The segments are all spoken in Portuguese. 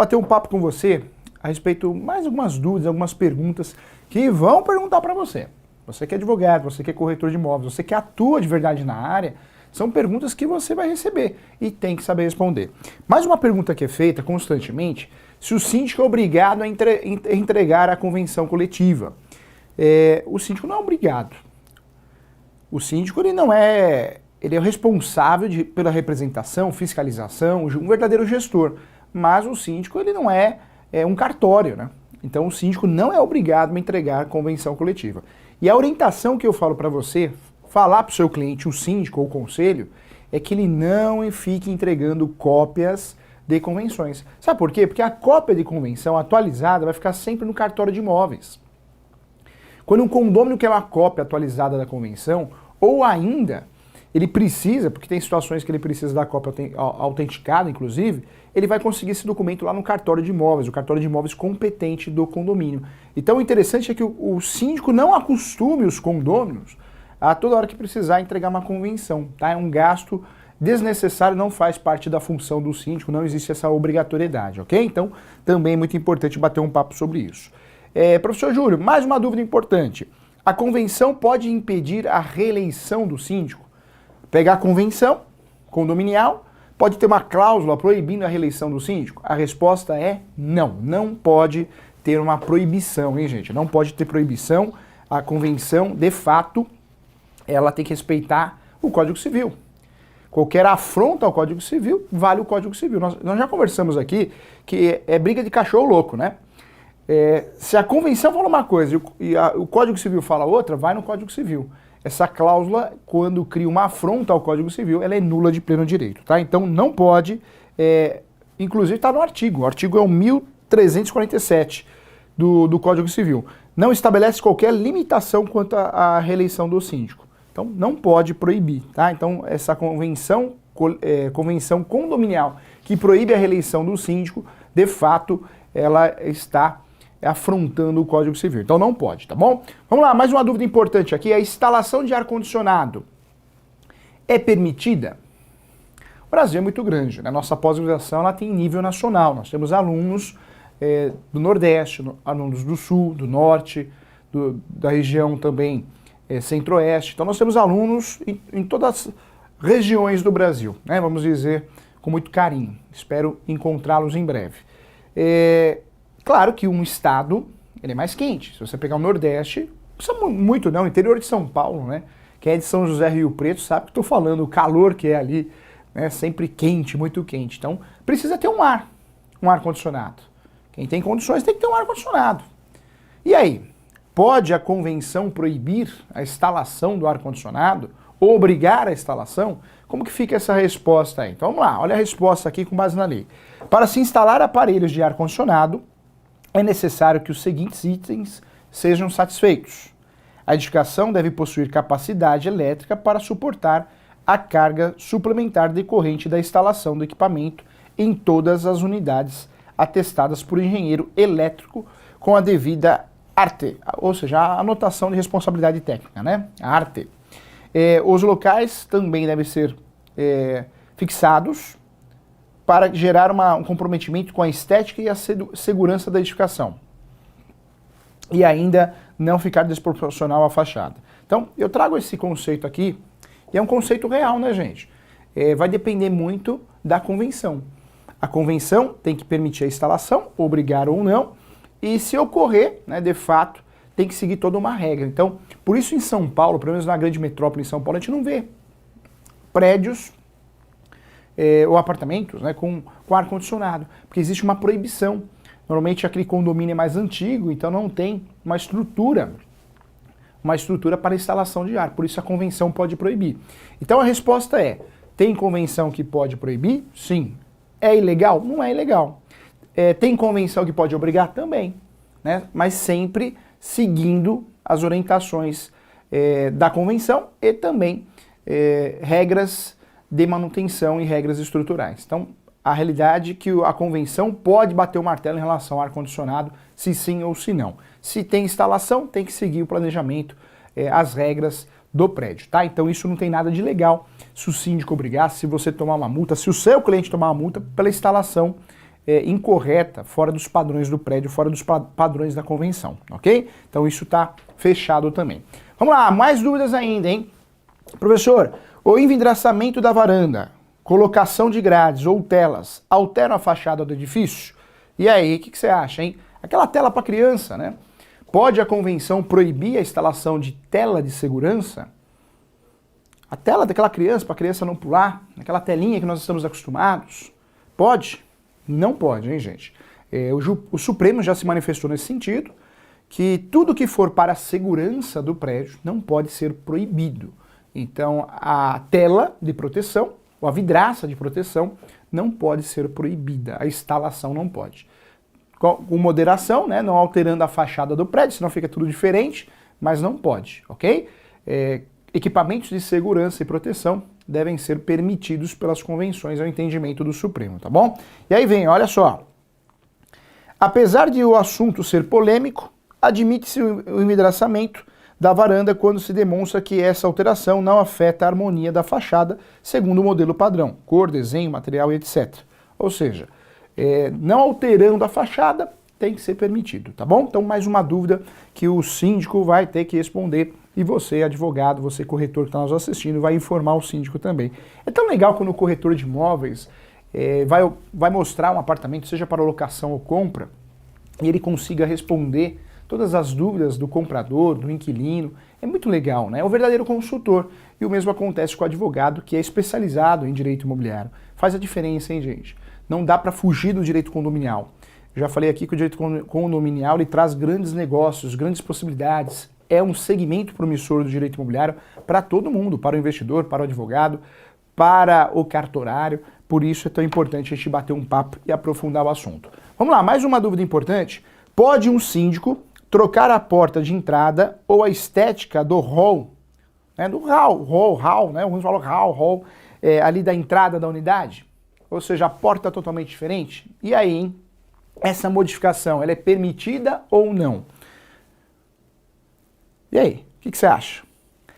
bater um papo com você a respeito mais algumas dúvidas, algumas perguntas que vão perguntar para você. Você que é advogado, você que é corretor de imóveis, você que atua de verdade na área, são perguntas que você vai receber e tem que saber responder. Mais uma pergunta que é feita constantemente, se o síndico é obrigado a entregar a convenção coletiva. O síndico não é obrigado. O síndico ele é o responsável pela representação, fiscalização, um verdadeiro gestor. Mas o síndico ele não é um cartório, né? Então o síndico não é obrigado a entregar a convenção coletiva. E a orientação que eu falo para você, falar para o seu cliente, o síndico ou o conselho, é que ele não fique entregando cópias de convenções. Sabe por quê? Porque a cópia de convenção atualizada vai ficar sempre no cartório de imóveis. Quando um condômino quer uma cópia atualizada da convenção, ou ainda ele precisa, porque tem situações que ele precisa da cópia autenticada, inclusive, ele vai conseguir esse documento lá no cartório de imóveis, o cartório de imóveis competente do condomínio. Então o interessante é que o síndico não acostume os condôminos a toda hora que precisar entregar uma convenção, tá? É um gasto desnecessário, não faz parte da função do síndico, não existe essa obrigatoriedade, ok? Então também é muito importante bater um papo sobre isso. Professor Júlio, mais uma dúvida importante. A convenção pode impedir a reeleição do síndico? Pegar a convenção condominial, pode ter uma cláusula proibindo a reeleição do síndico? A resposta é não, não pode ter uma proibição, hein, gente? Não pode ter proibição. A convenção, de fato, ela tem que respeitar o Código Civil. Qualquer afronta ao Código Civil vale o Código Civil. Nós já conversamos aqui que é briga de cachorro louco, né? Se a convenção fala uma coisa e o Código Civil fala outra, vai no Código Civil. Essa cláusula, quando cria uma afronta ao Código Civil, ela é nula de pleno direito, tá? Então não pode, inclusive está no artigo, o artigo é o 1347 do Código Civil. Não estabelece qualquer limitação quanto à reeleição do síndico. Então não pode proibir, tá? Então essa convenção condominial que proíbe a reeleição do síndico, de fato, ela está afrontando o Código Civil. Então não pode, tá bom? Vamos lá, mais uma dúvida importante aqui. A instalação de ar-condicionado é permitida? O Brasil é muito grande, né? Nossa pós-graduação ela tem nível nacional. Nós temos alunos do Nordeste, alunos do Sul, do Norte, da região também Centro-Oeste. Então nós temos alunos em todas as regiões do Brasil, né? Vamos dizer com muito carinho. Espero encontrá-los em breve. Claro que um estado ele é mais quente. Se você pegar o Nordeste, não precisa muito não, o interior de São Paulo, né? Quem é de São José Rio Preto sabe que estou falando, o calor que é ali, né? Sempre quente, muito quente. Então precisa ter um ar-condicionado. Quem tem condições tem que ter um ar-condicionado. E aí, pode a convenção proibir a instalação do ar-condicionado? Ou obrigar a instalação? Como que fica essa resposta aí? Então vamos lá, olha a resposta aqui com base na lei. Para se instalar aparelhos de ar-condicionado, é necessário que os seguintes itens sejam satisfeitos. A edificação deve possuir capacidade elétrica para suportar a carga suplementar decorrente da instalação do equipamento em todas as unidades atestadas por engenheiro elétrico com a devida arte, ou seja, a anotação de responsabilidade técnica, né? A arte. Os locais também devem ser fixados para gerar um comprometimento com a estética e a segurança da edificação. E ainda não ficar desproporcional à fachada. Então, eu trago esse conceito aqui, e é um conceito real, né, gente? Vai depender muito da convenção. A convenção tem que permitir a instalação, obrigar ou não, e se ocorrer, né, de fato, tem que seguir toda uma regra. Então, por isso em São Paulo, pelo menos na grande metrópole em São Paulo, a gente não vê prédios ou apartamentos, né, com ar-condicionado, porque existe uma proibição. Normalmente aquele condomínio é mais antigo, então não tem uma estrutura para instalação de ar, por isso a convenção pode proibir. Então a resposta tem convenção que pode proibir? Sim. É ilegal? Não é ilegal. Tem convenção que pode obrigar? Também, né? Mas sempre seguindo as orientações da convenção e também regras de manutenção e regras estruturais. Então, a realidade é que a convenção pode bater o martelo em relação ao ar-condicionado, se sim ou se não. Se tem instalação, tem que seguir o planejamento, as regras do prédio, tá? Então isso não tem nada de legal se o síndico obrigar, se você tomar uma multa, se o seu cliente tomar uma multa pela instalação incorreta, fora dos padrões do prédio, fora dos padrões da convenção, ok? Então isso está fechado também. Vamos lá, mais dúvidas ainda, hein? Professor, o envidraçamento da varanda, colocação de grades ou telas, alteram a fachada do edifício? E aí, o que você acha, hein? Aquela tela para criança, né? Pode a convenção proibir a instalação de tela de segurança? A tela daquela criança, para a criança não pular, aquela telinha que nós estamos acostumados? Pode? Não pode, hein, gente? O Supremo já se manifestou nesse sentido, que tudo que for para a segurança do prédio não pode ser proibido. Então, a tela de proteção, ou a vidraça de proteção, não pode ser proibida. A instalação não pode. Com moderação, né, não alterando a fachada do prédio, senão fica tudo diferente, mas não pode, ok? Equipamentos de segurança e proteção devem ser permitidos pelas convenções, ao entendimento do Supremo, tá bom? E aí vem, olha só. Apesar de o assunto ser polêmico, admite-se o envidraçamento da varanda quando se demonstra que essa alteração não afeta a harmonia da fachada, segundo o modelo padrão, cor, desenho, material e etc. Ou seja, não alterando a fachada, tem que ser permitido, tá bom? Então, mais uma dúvida que o síndico vai ter que responder. E você, advogado, você corretor que está nos assistindo, vai informar o síndico também. É tão legal quando o corretor de imóveis vai mostrar um apartamento, seja para locação ou compra, e ele consiga responder todas as dúvidas do comprador, do inquilino. É muito legal, né? É o verdadeiro consultor. E o mesmo acontece com o advogado, que é especializado em direito imobiliário. Faz a diferença, hein, gente? Não dá para fugir do direito condominial. Já falei aqui que o direito condominial ele traz grandes negócios, grandes possibilidades. É um segmento promissor do direito imobiliário para todo mundo, para o investidor, para o advogado, para o cartorário. Por isso é tão importante a gente bater um papo e aprofundar o assunto. Vamos lá, mais uma dúvida importante. Pode um síndico trocar a porta de entrada ou a estética do hall, né, do hall, né, alguns falam hall, ali da entrada da unidade? Ou seja, a porta totalmente diferente? E aí, hein? Essa modificação, ela é permitida ou não? E aí, o que você acha?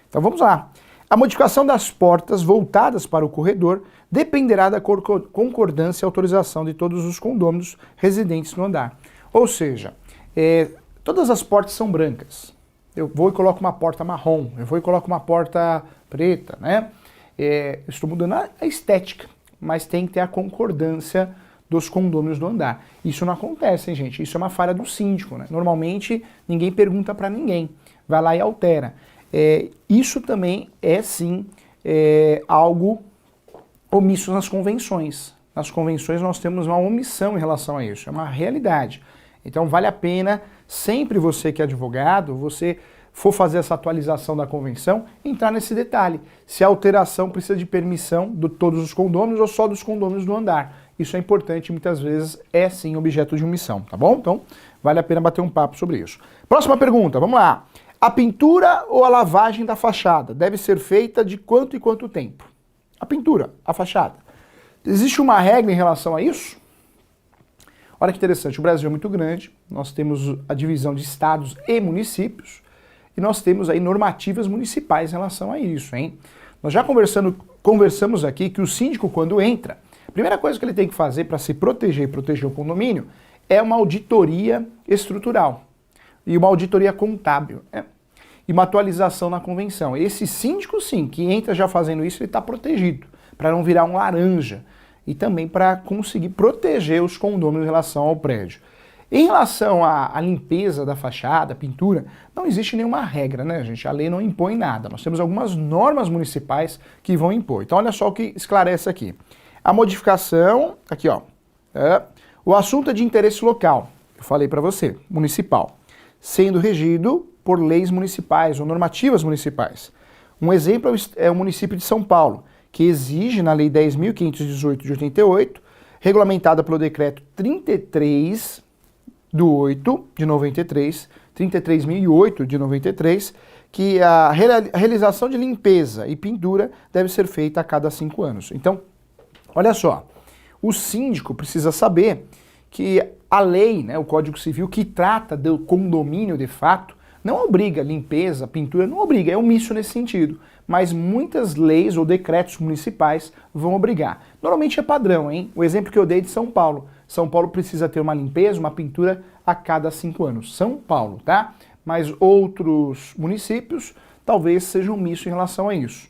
Então vamos lá. A modificação das portas voltadas para o corredor dependerá da concordância e autorização de todos os condôminos residentes no andar. Ou seja, todas as portas são brancas. Eu vou e coloco uma porta marrom, eu vou e coloco uma porta preta, né? Estou mudando a estética, mas tem que ter a concordância dos condôminos do andar. Isso não acontece, hein, gente? Isso é uma falha do síndico, né? Normalmente, ninguém pergunta para ninguém. Vai lá e altera. Isso também é, sim, algo omisso nas convenções. Nas convenções nós temos uma omissão em relação a isso. É uma realidade. Então vale a pena, sempre você que é advogado, você for fazer essa atualização da convenção, entrar nesse detalhe. Se a alteração precisa de permissão de todos os condôminos ou só dos condôminos do andar. Isso é importante e muitas vezes é sim objeto de omissão, tá bom? Então vale a pena bater um papo sobre isso. Próxima pergunta, vamos lá. A pintura ou a lavagem da fachada deve ser feita de quanto e quanto tempo? A pintura, a fachada. Existe uma regra em relação a isso? Olha que interessante, o Brasil é muito grande, nós temos a divisão de estados e municípios, e nós temos aí normativas municipais em relação a isso, hein? Nós já conversamos aqui que o síndico, quando entra, a primeira coisa que ele tem que fazer para se proteger e proteger o condomínio é uma auditoria estrutural e uma auditoria contábil, e uma atualização na convenção. Esse síndico, sim, que entra já fazendo isso, ele está protegido, para não virar um laranja, e também para conseguir proteger os condôminos em relação ao prédio. Em relação à limpeza da fachada, pintura, não existe nenhuma regra, né, gente? A lei não impõe nada. Nós temos algumas normas municipais que vão impor. Então, olha só o que esclarece aqui. A modificação, aqui ó, o assunto é de interesse local, eu falei para você, municipal, sendo regido por leis municipais ou normativas municipais. Um exemplo é o município de São Paulo, que exige na Lei 10.518 de 88, regulamentada pelo decreto 33/8 de 93, 33.008 de 93, que a realização de limpeza e pintura deve ser feita a cada 5 anos. Então, olha só, o síndico precisa saber que a lei, né, o Código Civil, que trata do condomínio de fato, Não obriga, limpeza, pintura, não obriga, é omisso nesse sentido. Mas muitas leis ou decretos municipais vão obrigar. Normalmente é padrão, hein? O exemplo que eu dei de São Paulo. São Paulo precisa ter uma limpeza, uma pintura a cada 5 anos. São Paulo, tá? Mas outros municípios talvez sejam omissos em relação a isso.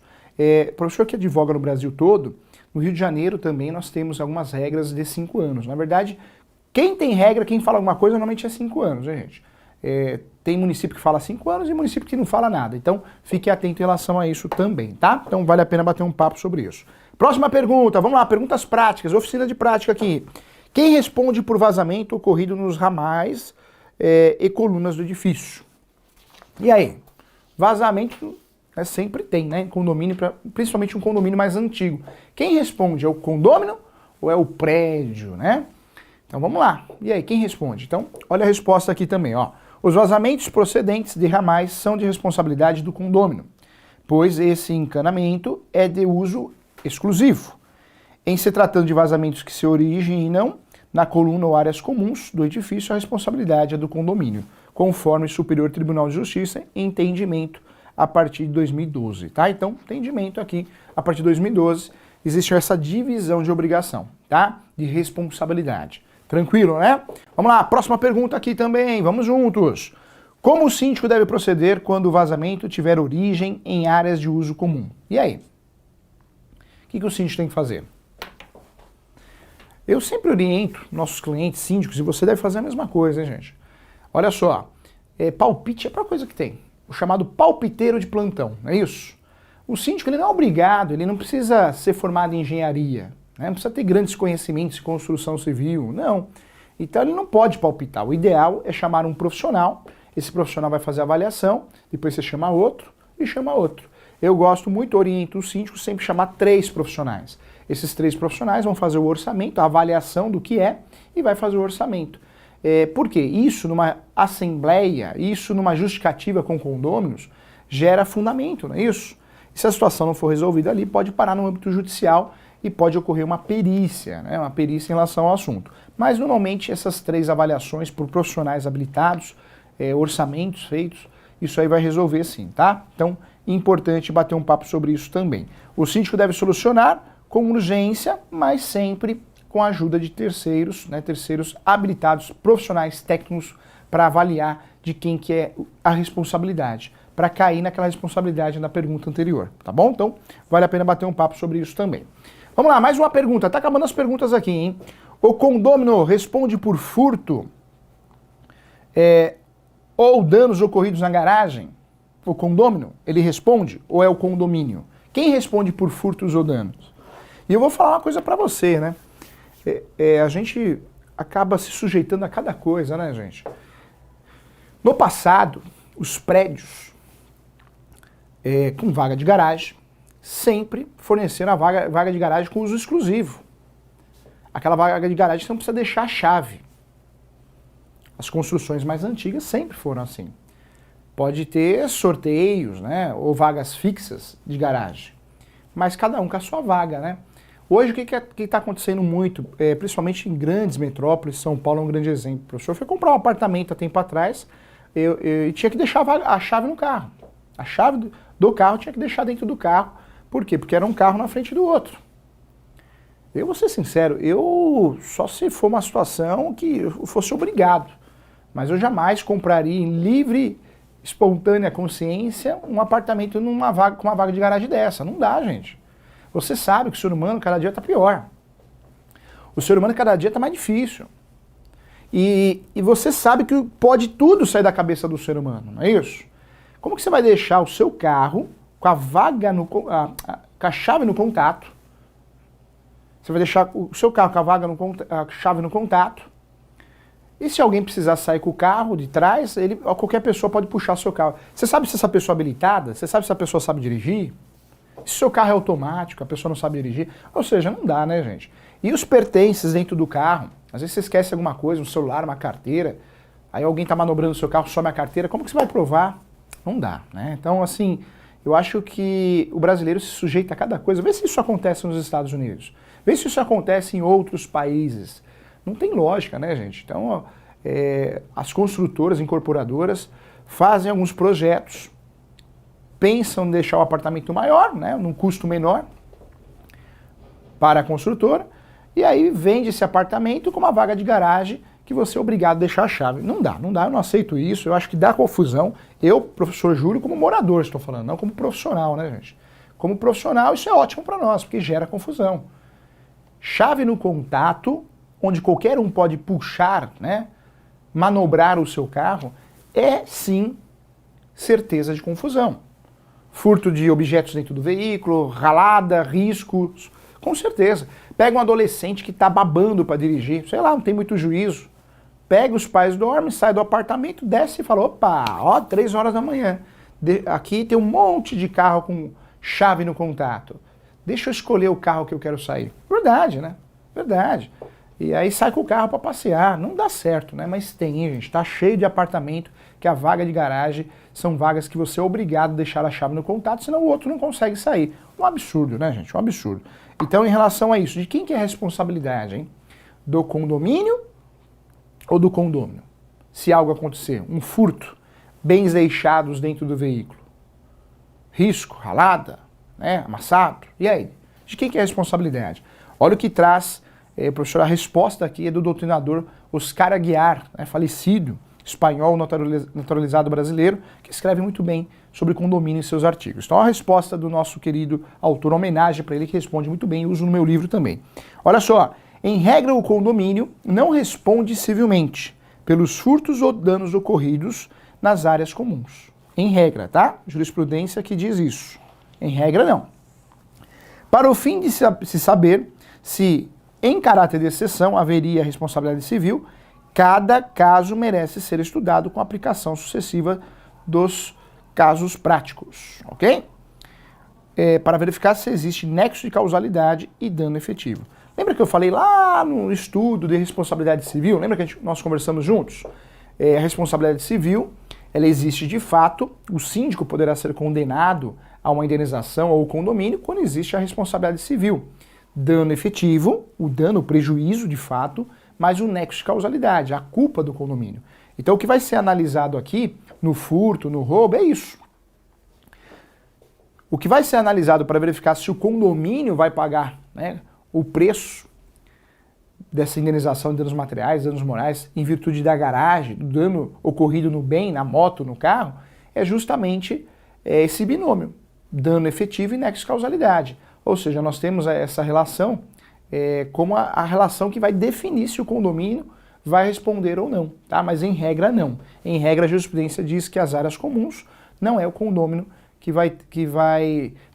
Professor que advoga no Brasil todo, no Rio de Janeiro também nós temos algumas regras de 5 anos. Na verdade, quem tem regra, quem fala alguma coisa, normalmente é 5 anos, né, gente? Tem município que fala 5 anos e município que não fala nada. Então, fique atento em relação a isso também, tá? Então, vale a pena bater um papo sobre isso. Próxima pergunta, vamos lá, perguntas práticas, oficina de prática aqui. Quem responde por vazamento ocorrido nos ramais e colunas do edifício? E aí? Vazamento sempre tem, né? Condomínio, principalmente um condomínio mais antigo. Quem responde? É o condômino ou é o prédio, né? Então vamos lá. E aí, quem responde? Então, olha a resposta aqui também, ó. Os vazamentos procedentes de ramais são de responsabilidade do condômino, pois esse encanamento é de uso exclusivo. Em se tratando de vazamentos que se originam na coluna ou áreas comuns do edifício, a responsabilidade é do condomínio, conforme o Superior Tribunal de Justiça, em entendimento a partir de 2012, tá? Então, entendimento aqui, a partir de 2012, existe essa divisão de obrigação, tá? De responsabilidade. Tranquilo, né? Vamos lá, próxima pergunta aqui também, vamos juntos. Como o síndico deve proceder quando o vazamento tiver origem em áreas de uso comum? E aí? O que o síndico tem que fazer? Eu sempre oriento nossos clientes síndicos, e você deve fazer a mesma coisa, hein, gente? Olha só, palpite é para coisa que tem. O chamado palpiteiro de plantão, não é isso? O síndico ele não é obrigado, ele não precisa ser formado em engenharia, né? Não precisa ter grandes conhecimentos de construção civil, não. Então ele não pode palpitar. O ideal é chamar um profissional, esse profissional vai fazer a avaliação, depois você chama outro e chama outro. Eu gosto muito, oriento o síndico sempre chamar 3 profissionais. Esses 3 profissionais vão fazer o orçamento, a avaliação do que é e vai fazer o orçamento. Por quê? Isso numa assembleia, isso numa justificativa com condôminos, gera fundamento, não é isso? E se a situação não for resolvida ali, pode parar no âmbito judicial e pode ocorrer uma perícia, né? Uma perícia em relação ao assunto. Mas normalmente essas 3 avaliações por profissionais habilitados, orçamentos feitos, isso aí vai resolver sim, tá? Então, importante bater um papo sobre isso também. O síndico deve solucionar com urgência, mas sempre com a ajuda de terceiros, né, terceiros habilitados, profissionais técnicos, para avaliar de quem que é a responsabilidade, para cair naquela responsabilidade na pergunta anterior, tá bom? Então, vale a pena bater um papo sobre isso também. Vamos lá, mais uma pergunta, tá acabando as perguntas aqui, hein? O condômino responde por furto ou danos ocorridos na garagem? O condômino, ele responde ou é o condomínio? Quem responde por furtos ou danos? E eu vou falar uma coisa para você, né? A gente acaba se sujeitando a cada coisa, né, gente? No passado, os prédios com vaga de garagem sempre forneceram a vaga de garagem com uso exclusivo. Aquela vaga de garagem você não precisa deixar a chave. As construções mais antigas sempre foram assim. Pode ter sorteios, né, ou vagas fixas de garagem, mas cada um com a sua vaga, né? Hoje, o que está acontecendo muito, principalmente em grandes metrópoles, São Paulo é um grande exemplo. O professor foi comprar um apartamento há tempo atrás e tinha que deixar a chave no carro. A chave do carro tinha que deixar dentro do carro. Por quê? Porque era um carro na frente do outro. Eu vou ser sincero, só se for uma situação que eu fosse obrigado. Mas eu jamais compraria em livre, espontânea consciência um apartamento com uma vaga de garagem dessa. Não dá, gente. Você sabe que o ser humano cada dia está pior. O ser humano cada dia está mais difícil. E você sabe que pode tudo sair da cabeça do ser humano, não é isso? Como que você vai deixar o seu carro com com a chave no contato? Você vai deixar o seu carro com a chave no contato. E se alguém precisar sair com o carro de trás, qualquer pessoa pode puxar o seu carro. Você sabe se essa pessoa é habilitada? Você sabe se a pessoa sabe dirigir? Se o seu carro é automático, a pessoa não sabe dirigir, ou seja, não dá, né, gente? E os pertences dentro do carro? Às vezes você esquece alguma coisa, um celular, uma carteira, aí alguém está manobrando o seu carro, some a carteira, como que você vai provar? Não dá, né? Então, assim, eu acho que o brasileiro se sujeita a cada coisa. Vê se isso acontece nos Estados Unidos. Vê se isso acontece em outros países. Não tem lógica, né, gente? Então, as construtoras, incorporadoras, fazem alguns projetos, pensam em deixar o apartamento maior, né, num custo menor para a construtora, e aí vende esse apartamento com uma vaga de garagem que você é obrigado a deixar a chave. Não dá, eu não aceito isso, eu acho que dá confusão. Eu, professor Júlio, como morador estou falando, não como profissional, né, gente? Como profissional isso é ótimo para nós, porque gera confusão. Chave no contato, onde qualquer um pode puxar, né, manobrar o seu carro, é sim certeza de confusão. Furto de objetos dentro do veículo, ralada, riscos, com certeza. Pega um adolescente que está babando para dirigir, sei lá, não tem muito juízo. Pega os pais, dorme, sai do apartamento, desce e fala, opa, ó, 3 horas da manhã. Aqui tem um monte de carro com chave no contato. Deixa eu escolher o carro que eu quero sair. Verdade, né? Verdade. E aí sai com o carro para passear. Não dá certo, né? Mas tem, gente. Tá cheio de apartamento que a vaga de garagem são vagas que você é obrigado a deixar a chave no contato, senão o outro não consegue sair. Um absurdo, né, gente? Um absurdo. Então, em relação a isso, de quem que é a responsabilidade, hein? Do condomínio ou do condômino? Se algo acontecer, um furto, bens deixados dentro do veículo, risco, ralada, né, amassado, e aí? De quem que é a responsabilidade? Olha o que traz, professor, a resposta aqui é do doutrinador Oscar Aguiar, né, falecido, espanhol naturalizado brasileiro, que escreve muito bem sobre condomínio em seus artigos. Então a resposta do nosso querido autor, homenagem para ele, que responde muito bem, uso no meu livro também. Olha só, em regra o condomínio não responde civilmente pelos furtos ou danos ocorridos nas áreas comuns. Em regra, tá? Jurisprudência que diz isso. Em regra, não. Para o fim de se saber se, em caráter de exceção, haveria responsabilidade civil, cada caso merece ser estudado com aplicação sucessiva dos casos práticos, ok? Para verificar se existe nexo de causalidade e dano efetivo. Lembra que eu falei lá no estudo de responsabilidade civil? Lembra que nós conversamos juntos? A responsabilidade civil, ela existe de fato, o síndico poderá ser condenado a uma indenização ou condomínio quando existe a responsabilidade civil. Dano efetivo, o dano, o prejuízo de fato, mas o nexo de causalidade, a culpa do condomínio. Então o que vai ser analisado aqui, no furto, no roubo, é isso. O que vai ser analisado para verificar se o condomínio vai pagar, né, o preço dessa indenização de danos materiais, danos morais, em virtude da garagem, do dano ocorrido no bem, na moto, no carro, é justamente esse binômio, dano efetivo e nexo de causalidade. Ou seja, nós temos essa relação como a relação que vai definir se o condomínio vai responder ou não, tá? Mas em regra não. Em regra a jurisprudência diz que as áreas comuns não é o condômino que vai,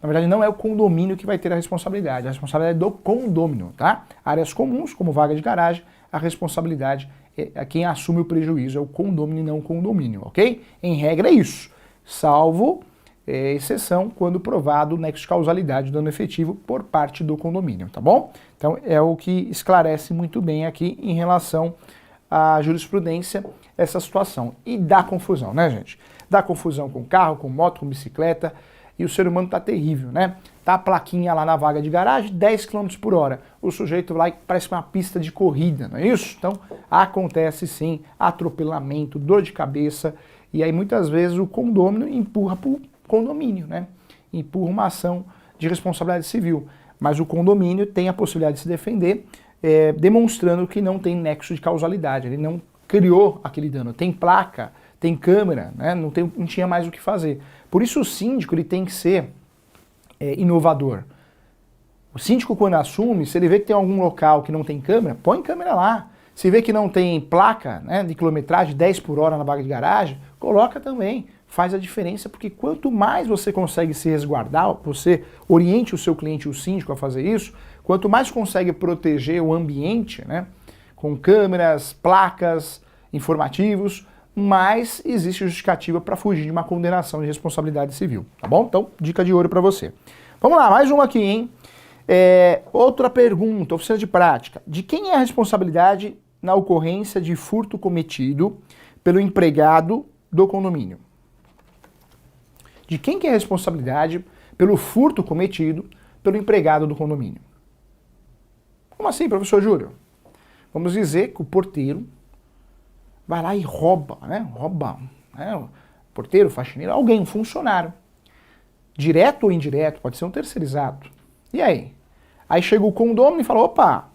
na verdade não é o condomínio que vai ter a responsabilidade é do condômino, tá? Áreas comuns, como vaga de garagem, a responsabilidade é quem assume o prejuízo, é o condômino e não o condomínio, ok? Em regra é isso, salvo exceção quando provado o nexo de causalidade do dano efetivo por parte do condomínio, tá bom? Então é o que esclarece muito bem aqui em relação à jurisprudência essa situação. E dá confusão, né, gente? Dá confusão com carro, com moto, com bicicleta, e o ser humano tá terrível, né? Tá a plaquinha lá na vaga de garagem, 10 km por hora. O sujeito lá parece uma pista de corrida, não é isso? Então acontece sim atropelamento, dor de cabeça, e aí muitas vezes o condômino empurra pro condomínio, né? Empurra uma ação de responsabilidade civil. Mas o condomínio tem a possibilidade de se defender, demonstrando que não tem nexo de causalidade, ele não criou aquele dano. Tem placa, tem câmera, né? Não tinha mais o que fazer. Por isso o síndico ele tem que ser inovador. O síndico, quando assume, se ele vê que tem algum local que não tem câmera, põe câmera lá. Se vê que não tem placa, né, de quilometragem, 10 por hora na vaga de garagem, coloca também. Faz a diferença, porque quanto mais você consegue se resguardar, você oriente o seu cliente, o síndico, a fazer isso, quanto mais consegue proteger o ambiente, né, com câmeras, placas, informativos, mais existe justificativa para fugir de uma condenação de responsabilidade civil, tá bom? Então, dica de ouro para você. Vamos lá, mais uma aqui, hein? Outra pergunta, oficina de prática. De quem é a responsabilidade na ocorrência de furto cometido pelo empregado do condomínio? De quem que é a responsabilidade pelo furto cometido pelo empregado do condomínio? Como assim, professor Júlio? Vamos dizer que o porteiro vai lá e rouba, né? Rouba, né? O porteiro, faxineiro, alguém, um funcionário. Direto ou indireto, pode ser um terceirizado. E aí? Aí chega o condômino e fala, opa,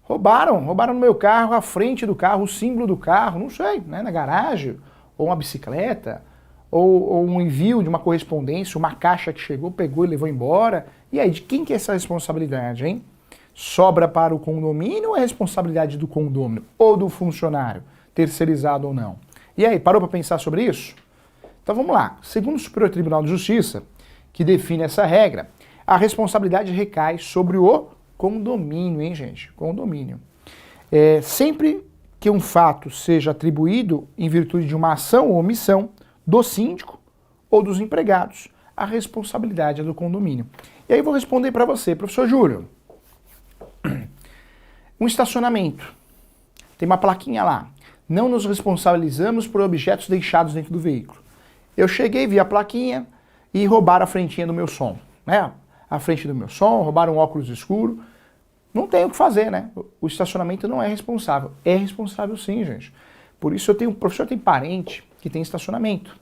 roubaram no meu carro, a frente do carro, o símbolo do carro, não sei, né? Na garagem, ou uma bicicleta, ou um envio de uma correspondência, uma caixa que chegou, pegou e levou embora. E aí, de quem que é essa responsabilidade, hein? Sobra para o condomínio ou é responsabilidade do condômino? Ou do funcionário, terceirizado ou não? E aí, parou para pensar sobre isso? Então vamos lá. Segundo o Superior Tribunal de Justiça, que define essa regra, a responsabilidade recai sobre o condomínio, hein, gente? Condomínio. Sempre que um fato seja atribuído em virtude de uma ação ou omissão do síndico ou dos empregados, a responsabilidade é do condomínio. E aí eu vou responder para você, professor Júlio. Um estacionamento. Tem uma plaquinha lá. Não nos responsabilizamos por objetos deixados dentro do veículo. Eu cheguei, vi a plaquinha e roubaram a frentinha do meu som, né? A frente do meu som, roubaram um óculos escuro. Não tem o que fazer, né? O estacionamento não é responsável. É responsável sim, gente. Por isso o professor tem parente que tem estacionamento.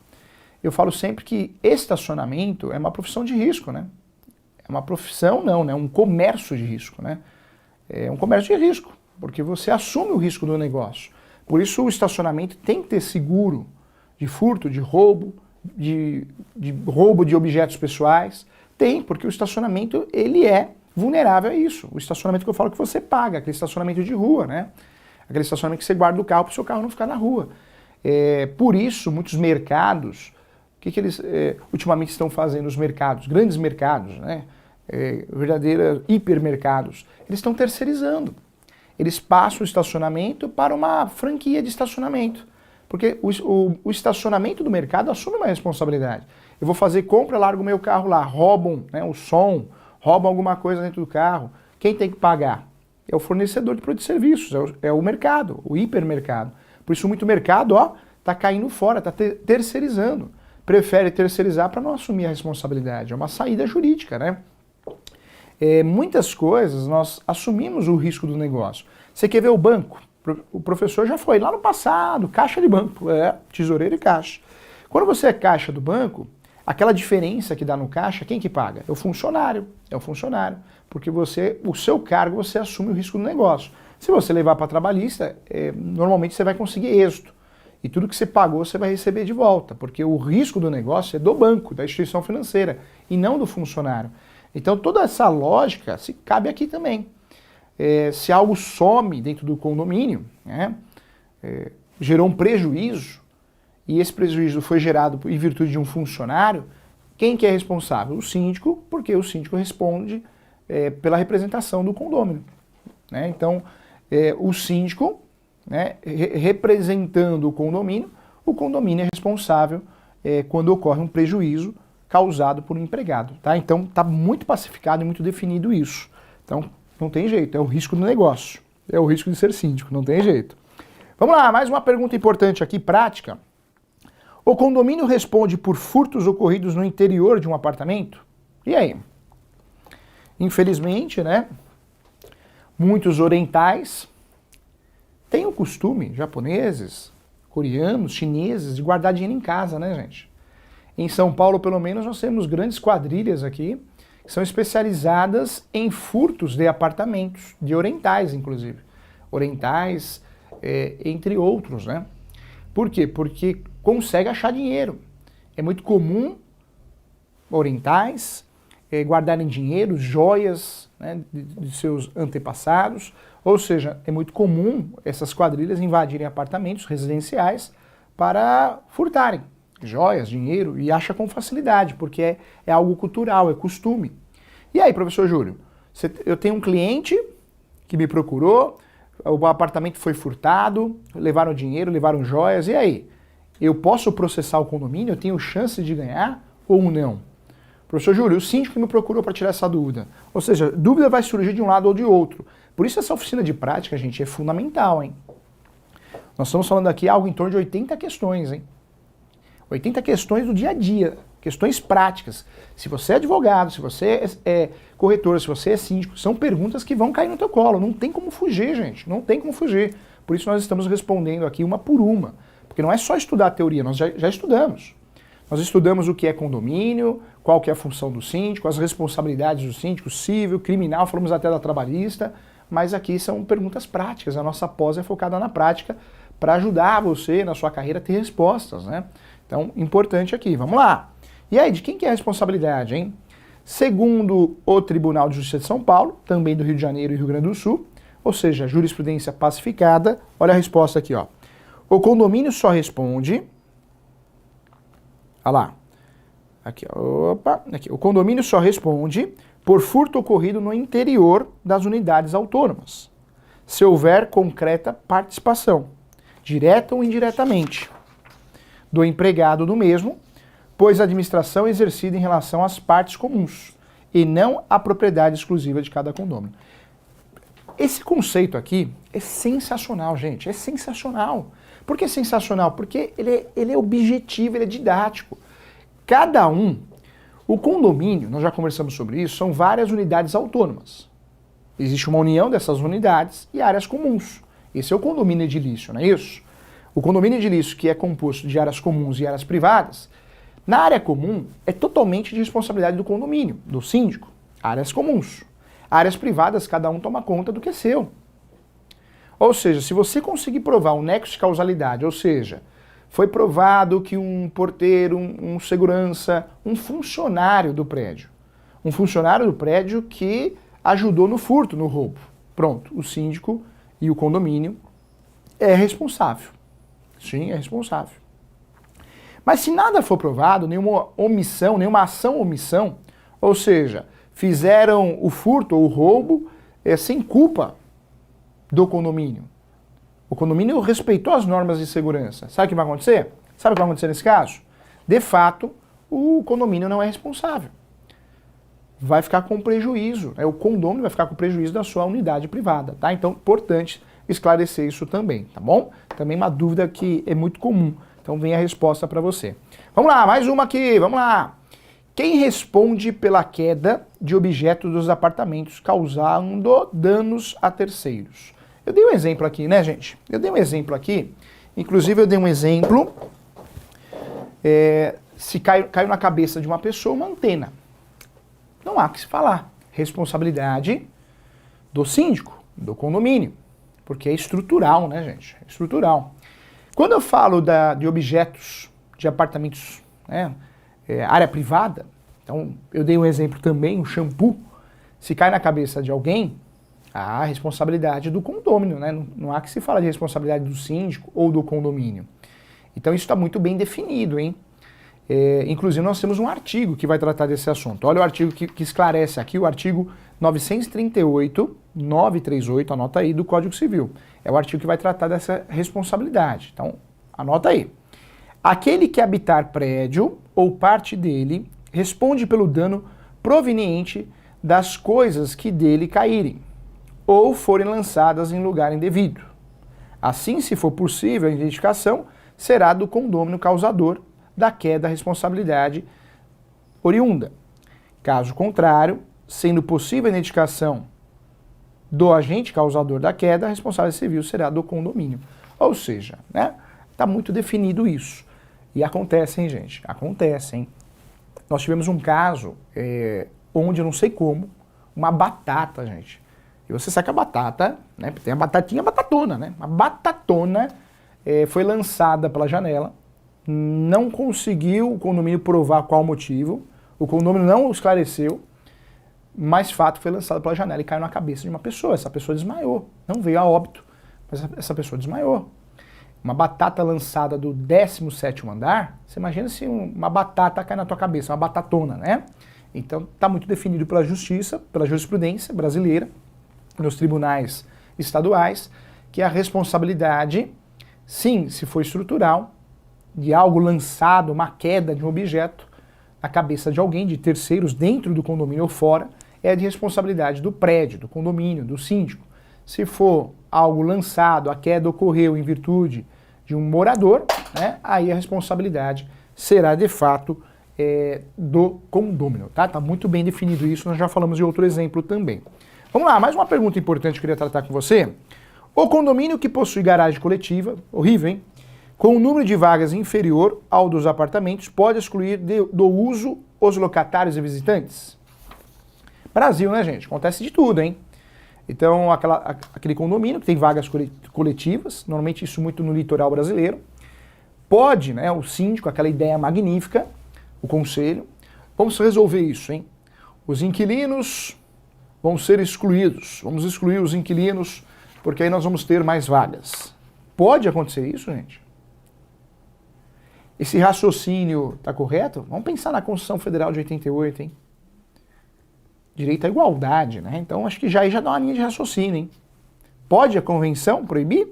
Eu falo sempre que estacionamento é uma profissão de risco, né? É uma profissão não, né? Um comércio de risco, né? É um comércio de risco, porque você assume o risco do negócio. Por isso o estacionamento tem que ter seguro de furto, de roubo, de roubo de objetos pessoais. Tem, porque o estacionamento ele é vulnerável a isso. O estacionamento que eu falo que você paga, aquele estacionamento de rua, né? Aquele estacionamento que você guarda o carro para o seu carro não ficar na rua. Por isso, muitos mercados, o que eles ultimamente estão fazendo, os mercados, grandes mercados, né? Verdadeiros hipermercados, eles estão terceirizando. Eles passam o estacionamento para uma franquia de estacionamento. Porque o estacionamento do mercado assume uma responsabilidade. Eu vou fazer compra, largo o meu carro lá, roubam, né, o som, roubam alguma coisa dentro do carro. Quem tem que pagar? É o fornecedor de produtos e serviços, é o mercado, o hipermercado. Por isso muito mercado está caindo fora, está terceirizando. Prefere terceirizar para não assumir a responsabilidade. É uma saída jurídica, né? Muitas coisas nós assumimos o risco do negócio. Você quer ver o banco? O professor já foi lá no passado, caixa de banco, tesoureiro e caixa. Quando você é caixa do banco, aquela diferença que dá no caixa, quem que paga? É o funcionário, porque o seu cargo, você assume o risco do negócio. Se você levar para trabalhista, normalmente você vai conseguir êxito. E tudo que você pagou, você vai receber de volta, porque o risco do negócio é do banco, da instituição financeira, e não do funcionário. Então toda essa lógica se cabe aqui também. Se algo some dentro do condomínio, né, gerou um prejuízo, e esse prejuízo foi gerado em virtude de um funcionário, quem que é responsável? O síndico, porque o síndico responde pela representação do condômino. Né? Então, o síndico, né, representando o condomínio é responsável quando ocorre um prejuízo causado por um empregado. Tá? Então, está muito pacificado e muito definido isso. Então, não tem jeito, é o risco do negócio. É o risco de ser síndico, não tem jeito. Vamos lá, mais uma pergunta importante aqui, prática. O condomínio responde por furtos ocorridos no interior de um apartamento? E aí? Infelizmente, né, muitos orientais têm o costume, japoneses, coreanos, chineses, de guardar dinheiro em casa, né, gente? Em São Paulo, pelo menos, nós temos grandes quadrilhas aqui, que são especializadas em furtos de apartamentos, de orientais, inclusive. Orientais, entre outros, né? Por quê? Porque consegue achar dinheiro. É muito comum orientais guardarem dinheiro, joias, né, de seus antepassados, ou seja, é muito comum essas quadrilhas invadirem apartamentos residenciais para furtarem joias, dinheiro, e acha com facilidade, porque é algo cultural, é costume. E aí, professor Júlio, eu tenho um cliente que me procurou, o apartamento foi furtado, levaram dinheiro, levaram joias, e aí? Eu posso processar o condomínio? Eu tenho chance de ganhar ou não? Professor Júlio, o síndico me procurou para tirar essa dúvida. Ou seja, dúvida vai surgir de um lado ou de outro. Por isso essa oficina de prática, gente, é fundamental, hein? Nós estamos falando aqui algo em torno de 80 questões, hein? 80 questões do dia a dia, questões práticas. Se você é advogado, se você é corretor, se você é síndico, são perguntas que vão cair no teu colo. Não tem como fugir, gente. Não tem como fugir. Por isso nós estamos respondendo aqui uma por uma. Porque não é só estudar a teoria, nós já estudamos. Nós estudamos o que é condomínio, qual que é a função do síndico, as responsabilidades do síndico, civil, criminal, falamos até da trabalhista, mas aqui são perguntas práticas, a nossa pós é focada na prática para ajudar você na sua carreira a ter respostas, né? Então, importante aqui, vamos lá. E aí, de quem que é a responsabilidade, hein? Segundo o Tribunal de Justiça de São Paulo, também do Rio de Janeiro e Rio Grande do Sul, ou seja, jurisprudência pacificada, olha a resposta aqui, ó. O condomínio só responde... Olha lá. Aqui, opa, aqui. O condomínio só responde por furto ocorrido no interior das unidades autônomas, se houver concreta participação, direta ou indiretamente, do empregado do mesmo, pois a administração é exercida em relação às partes comuns, e não à propriedade exclusiva de cada condômino. Esse conceito aqui é sensacional, gente, é sensacional. Por que sensacional? Porque ele é objetivo, ele é didático. Cada um, o condomínio, nós já conversamos sobre isso, são várias unidades autônomas. Existe uma união dessas unidades e áreas comuns. Esse é o condomínio edilício, não é isso? O condomínio edilício, que é composto de áreas comuns e áreas privadas, na área comum é totalmente de responsabilidade do condomínio, do síndico. Áreas comuns. Áreas privadas, cada um toma conta do que é seu. Ou seja, se você conseguir provar um nexo de causalidade, ou seja, foi provado que um porteiro, um segurança, um funcionário do prédio que ajudou no furto, no roubo. Pronto, o síndico e o condomínio é responsável. Sim, é responsável. Mas se nada for provado, nenhuma omissão, nenhuma ação-omissão, ou seja, fizeram o furto ou o roubo sem culpa do condomínio. O condomínio respeitou as normas de segurança. Sabe o que vai acontecer? Sabe o que vai acontecer nesse caso? De fato, o condomínio não é responsável. Vai ficar com prejuízo. O condomínio vai ficar com prejuízo da sua unidade privada, tá? Então, importante esclarecer isso também, tá bom? Também uma dúvida que é muito comum. Então, vem a resposta para você. Vamos lá, mais uma aqui, vamos lá. Quem responde pela queda de objetos dos apartamentos causando danos a terceiros? Eu dei um exemplo aqui, né, gente? Eu dei um exemplo aqui. Inclusive, eu dei um exemplo. Se caiu na cabeça de uma pessoa uma antena. Não há o que se falar. Responsabilidade do síndico, do condomínio. Porque é estrutural, né, gente? É estrutural. Quando eu falo de objetos de apartamentos, né, área privada, então eu dei um exemplo também, o shampoo. Se cai na cabeça de alguém, a responsabilidade do condômino, né? Não há que se falar de responsabilidade do síndico ou do condomínio. Então isso está muito bem definido, hein? Inclusive nós temos um artigo que vai tratar desse assunto. Olha o artigo que esclarece aqui, o artigo 938, anota aí, do Código Civil. É o artigo que vai tratar dessa responsabilidade. Então, anota aí. Aquele que habitar prédio ou parte dele responde pelo dano proveniente das coisas que dele caírem ou forem lançadas em lugar indevido. Assim, se for possível a identificação, será do condômino causador da queda a responsabilidade oriunda. Caso contrário, sendo possível a identificação do agente causador da queda, a responsabilidade civil será do condomínio. Ou seja, né, tá muito definido isso. E acontece, hein, gente? Acontece, hein? Nós tivemos um caso onde, eu não sei como, uma batata, gente. E você sabe que a batata, né, tem a batatinha, a batatona, né? A batatona foi lançada pela janela, não conseguiu o condomínio provar qual o motivo, o condomínio não esclareceu, mas fato foi lançado pela janela e caiu na cabeça de uma pessoa. Essa pessoa desmaiou, não veio a óbito, mas essa pessoa desmaiou. Uma batata lançada do 17º andar, você imagina se uma batata cai na tua cabeça, uma batatona, né? Então está muito definido pela justiça, pela jurisprudência brasileira, nos tribunais estaduais, que a responsabilidade, sim, se for estrutural, de algo lançado, uma queda de um objeto na cabeça de alguém, de terceiros, dentro do condomínio ou fora, é de responsabilidade do prédio, do condomínio, do síndico. Se for algo lançado, a queda ocorreu em virtude de um morador, né, aí a responsabilidade será de fato do condômino, tá? Tá muito bem definido isso, nós já falamos de outro exemplo também. Vamos lá, mais uma pergunta importante que eu queria tratar com você. O condomínio que possui garagem coletiva, horrível, hein? Com um número de vagas inferior ao dos apartamentos, pode excluir do uso os locatários e visitantes? Brasil, né, gente? Acontece de tudo, hein? Então, aquele condomínio que tem vagas coletivas, normalmente isso muito no litoral brasileiro, pode, né, o síndico, aquela ideia magnífica, o conselho, vamos resolver isso, hein? Os inquilinos vão ser excluídos, vamos excluir os inquilinos, porque aí nós vamos ter mais vagas. Pode acontecer isso, gente? Esse raciocínio está correto? Vamos pensar na Constituição Federal de 88, hein? Direito à igualdade, né? Então acho que já dá uma linha de raciocínio, hein? Pode a convenção proibir?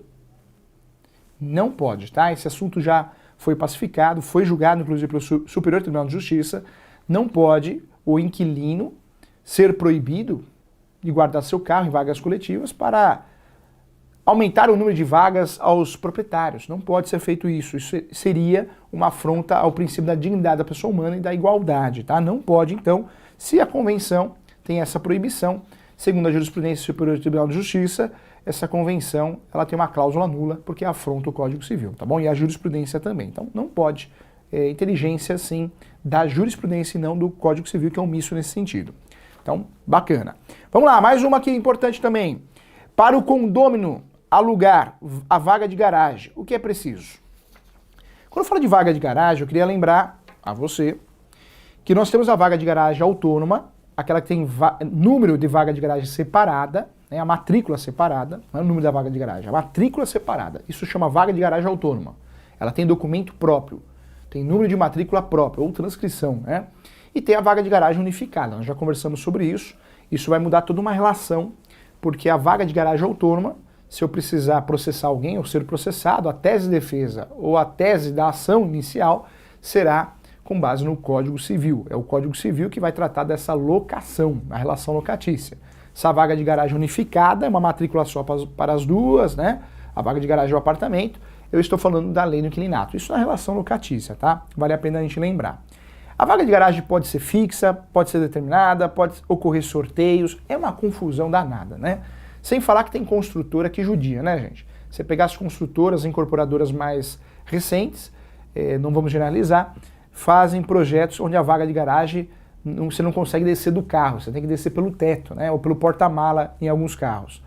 Não pode, tá? Esse assunto já foi pacificado, foi julgado inclusive pelo Superior Tribunal de Justiça. Não pode o inquilino ser proibido de guardar seu carro em vagas coletivas para aumentar o número de vagas aos proprietários. Não pode ser feito isso. Isso seria uma afronta ao princípio da dignidade da pessoa humana e da igualdade, tá? Não pode, então, se a convenção tem essa proibição, segundo a jurisprudência do Superior Tribunal de Justiça, essa convenção ela tem uma cláusula nula porque afronta o Código Civil, tá bom? E a jurisprudência também. Então, não pode. Inteligência, sim, da jurisprudência e não do Código Civil, que é omisso nesse sentido. Então, bacana. Vamos lá, mais uma aqui importante também. Para o condômino alugar a vaga de garagem, o que é preciso? Quando eu falo de vaga de garagem, eu queria lembrar a você que nós temos a vaga de garagem autônoma, aquela que tem número de vaga de garagem separada, né, a matrícula separada, não é o número da vaga de garagem, a matrícula separada. Isso chama vaga de garagem autônoma. Ela tem documento próprio, tem número de matrícula própria ou transcrição, né? E tem a vaga de garagem unificada. Nós já conversamos sobre isso. Isso vai mudar toda uma relação, porque a vaga de garagem autônoma, se eu precisar processar alguém ou ser processado, a tese de defesa ou a tese da ação inicial será com base no Código Civil. É o Código Civil que vai tratar dessa locação, a relação locatícia. Essa vaga de garagem unificada é uma matrícula só para as duas, né? A vaga de garagem é o apartamento. Eu estou falando da lei do inquilinato. Isso na relação locatícia, tá? Vale a pena a gente lembrar. A vaga de garagem pode ser fixa, pode ser determinada, pode ocorrer sorteios. É uma confusão danada, né? Sem falar que tem construtora que judia, né, gente? Você pegar as construtoras, incorporadoras mais recentes, não vamos generalizar, fazem projetos onde a vaga de garagem você não consegue descer do carro, você tem que descer pelo teto, né? Ou pelo porta-mala em alguns carros.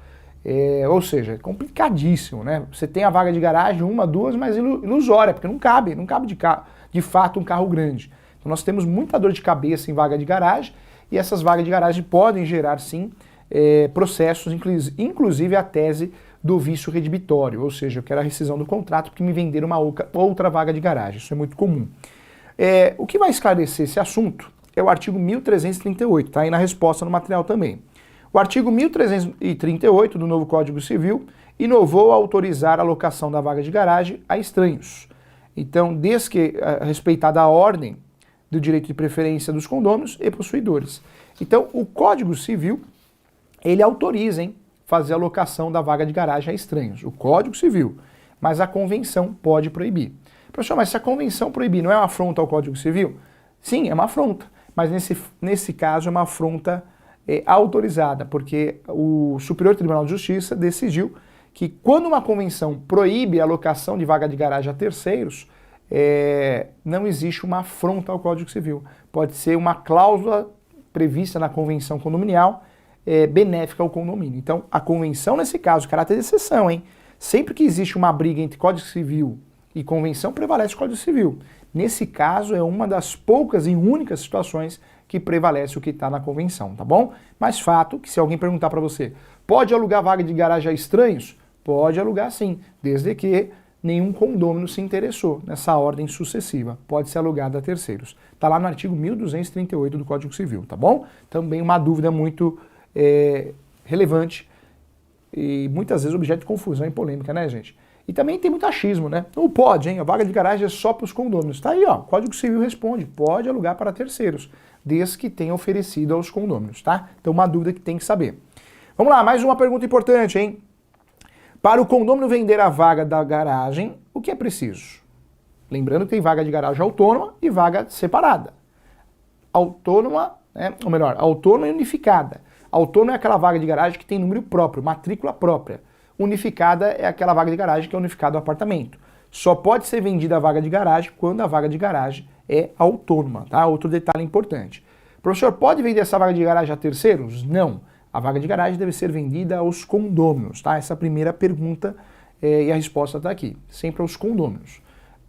Ou seja, é complicadíssimo, né? Você tem a vaga de garagem, uma, duas, mas ilusória, porque não cabe de fato um carro grande. Então nós temos muita dor de cabeça em vaga de garagem e essas vagas de garagem podem gerar, sim, processos, inclusive a tese do vício redibitório, ou seja, eu quero a rescisão do contrato porque me venderam uma outra vaga de garagem. Isso é muito comum. O que vai esclarecer esse assunto é o artigo 1338, tá aí na resposta no material também. O artigo 1338 do novo Código Civil inovou a autorizar a locação da vaga de garagem a estranhos. Então, desde que respeitada a ordem do direito de preferência dos condôminos e possuidores. Então, o Código Civil, ele autoriza, fazer a locação da vaga de garagem a estranhos. O Código Civil. Mas a convenção pode proibir. Professor, mas se a convenção proibir, não é uma afronta ao Código Civil? Sim, é uma afronta. Mas nesse caso é uma afronta autorizada, porque o Superior Tribunal de Justiça decidiu que quando uma convenção proíbe a locação de vaga de garagem a terceiros, não existe uma afronta ao Código Civil. Pode ser uma cláusula prevista na convenção condominial benéfica ao condomínio. Então, a convenção, nesse caso, caráter de exceção, sempre que existe uma briga entre Código Civil e convenção, prevalece o Código Civil. Nesse caso, é uma das poucas e únicas situações que prevalece o que está na convenção, tá bom? Mas fato que se alguém perguntar para você, pode alugar vaga de garagem a estranhos? Pode alugar sim, desde que nenhum condômino se interessou nessa ordem sucessiva. Pode ser alugado a terceiros. Está lá no artigo 1238 do Código Civil, tá bom? Também uma dúvida muito relevante e muitas vezes objeto de confusão e polêmica, né, gente? E também tem muito achismo, né? Não pode, a vaga de garagem é só para os condôminos. Tá aí, ó, o Código Civil responde, pode alugar para terceiros, desde que tenha oferecido aos condôminos, tá? Então uma dúvida que tem que saber. Vamos lá, mais uma pergunta importante, Para o condômino vender a vaga da garagem, o que é preciso? Lembrando que tem vaga de garagem autônoma e vaga separada. Autônoma, ou melhor, autônoma e unificada. Autônoma é aquela vaga de garagem que tem número próprio, matrícula própria. Unificada é aquela vaga de garagem que é unificada ao apartamento. Só pode ser vendida a vaga de garagem quando a vaga de garagem é autônoma, tá? Outro detalhe importante. Professor, pode vender essa vaga de garagem a terceiros? Não. A vaga de garagem deve ser vendida aos condôminos, tá? Essa é a primeira pergunta e a resposta está aqui. Sempre aos condôminos.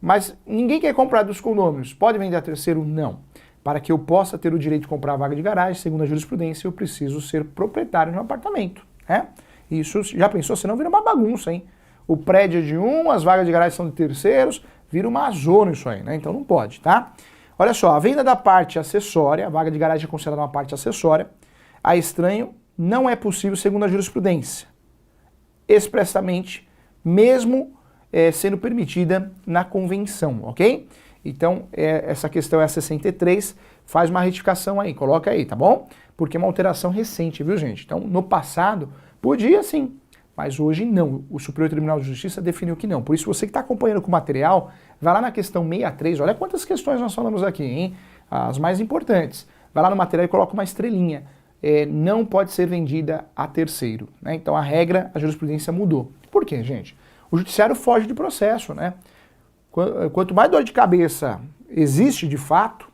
Mas ninguém quer comprar dos condôminos. Pode vender a terceiro? Não. Para que eu possa ter o direito de comprar a vaga de garagem, segundo a jurisprudência, eu preciso ser proprietário de um apartamento, né? Isso, já pensou? Senão vira uma bagunça, hein? O prédio é de um, as vagas de garagem são de terceiros, vira uma zona isso aí, né? Então não pode, tá? Olha só, a venda da parte acessória, a vaga de garagem é considerada uma parte acessória, a estranho não é possível segundo a jurisprudência, expressamente, mesmo sendo permitida na convenção, ok? Então, essa questão é a 63, faz uma retificação aí, coloca aí, tá bom? Porque é uma alteração recente, viu, gente? Então, no passado, podia sim, mas hoje não. O Superior Tribunal de Justiça definiu que não. Por isso, você que está acompanhando com o material, vai lá na questão 63, olha quantas questões nós falamos aqui, hein? As mais importantes. Vai lá no material e coloca uma estrelinha. Não pode ser vendida a terceiro, né? Então, a regra, a jurisprudência mudou. Por quê, gente? O judiciário foge de processo, né? Quanto mais dor de cabeça existe de fato,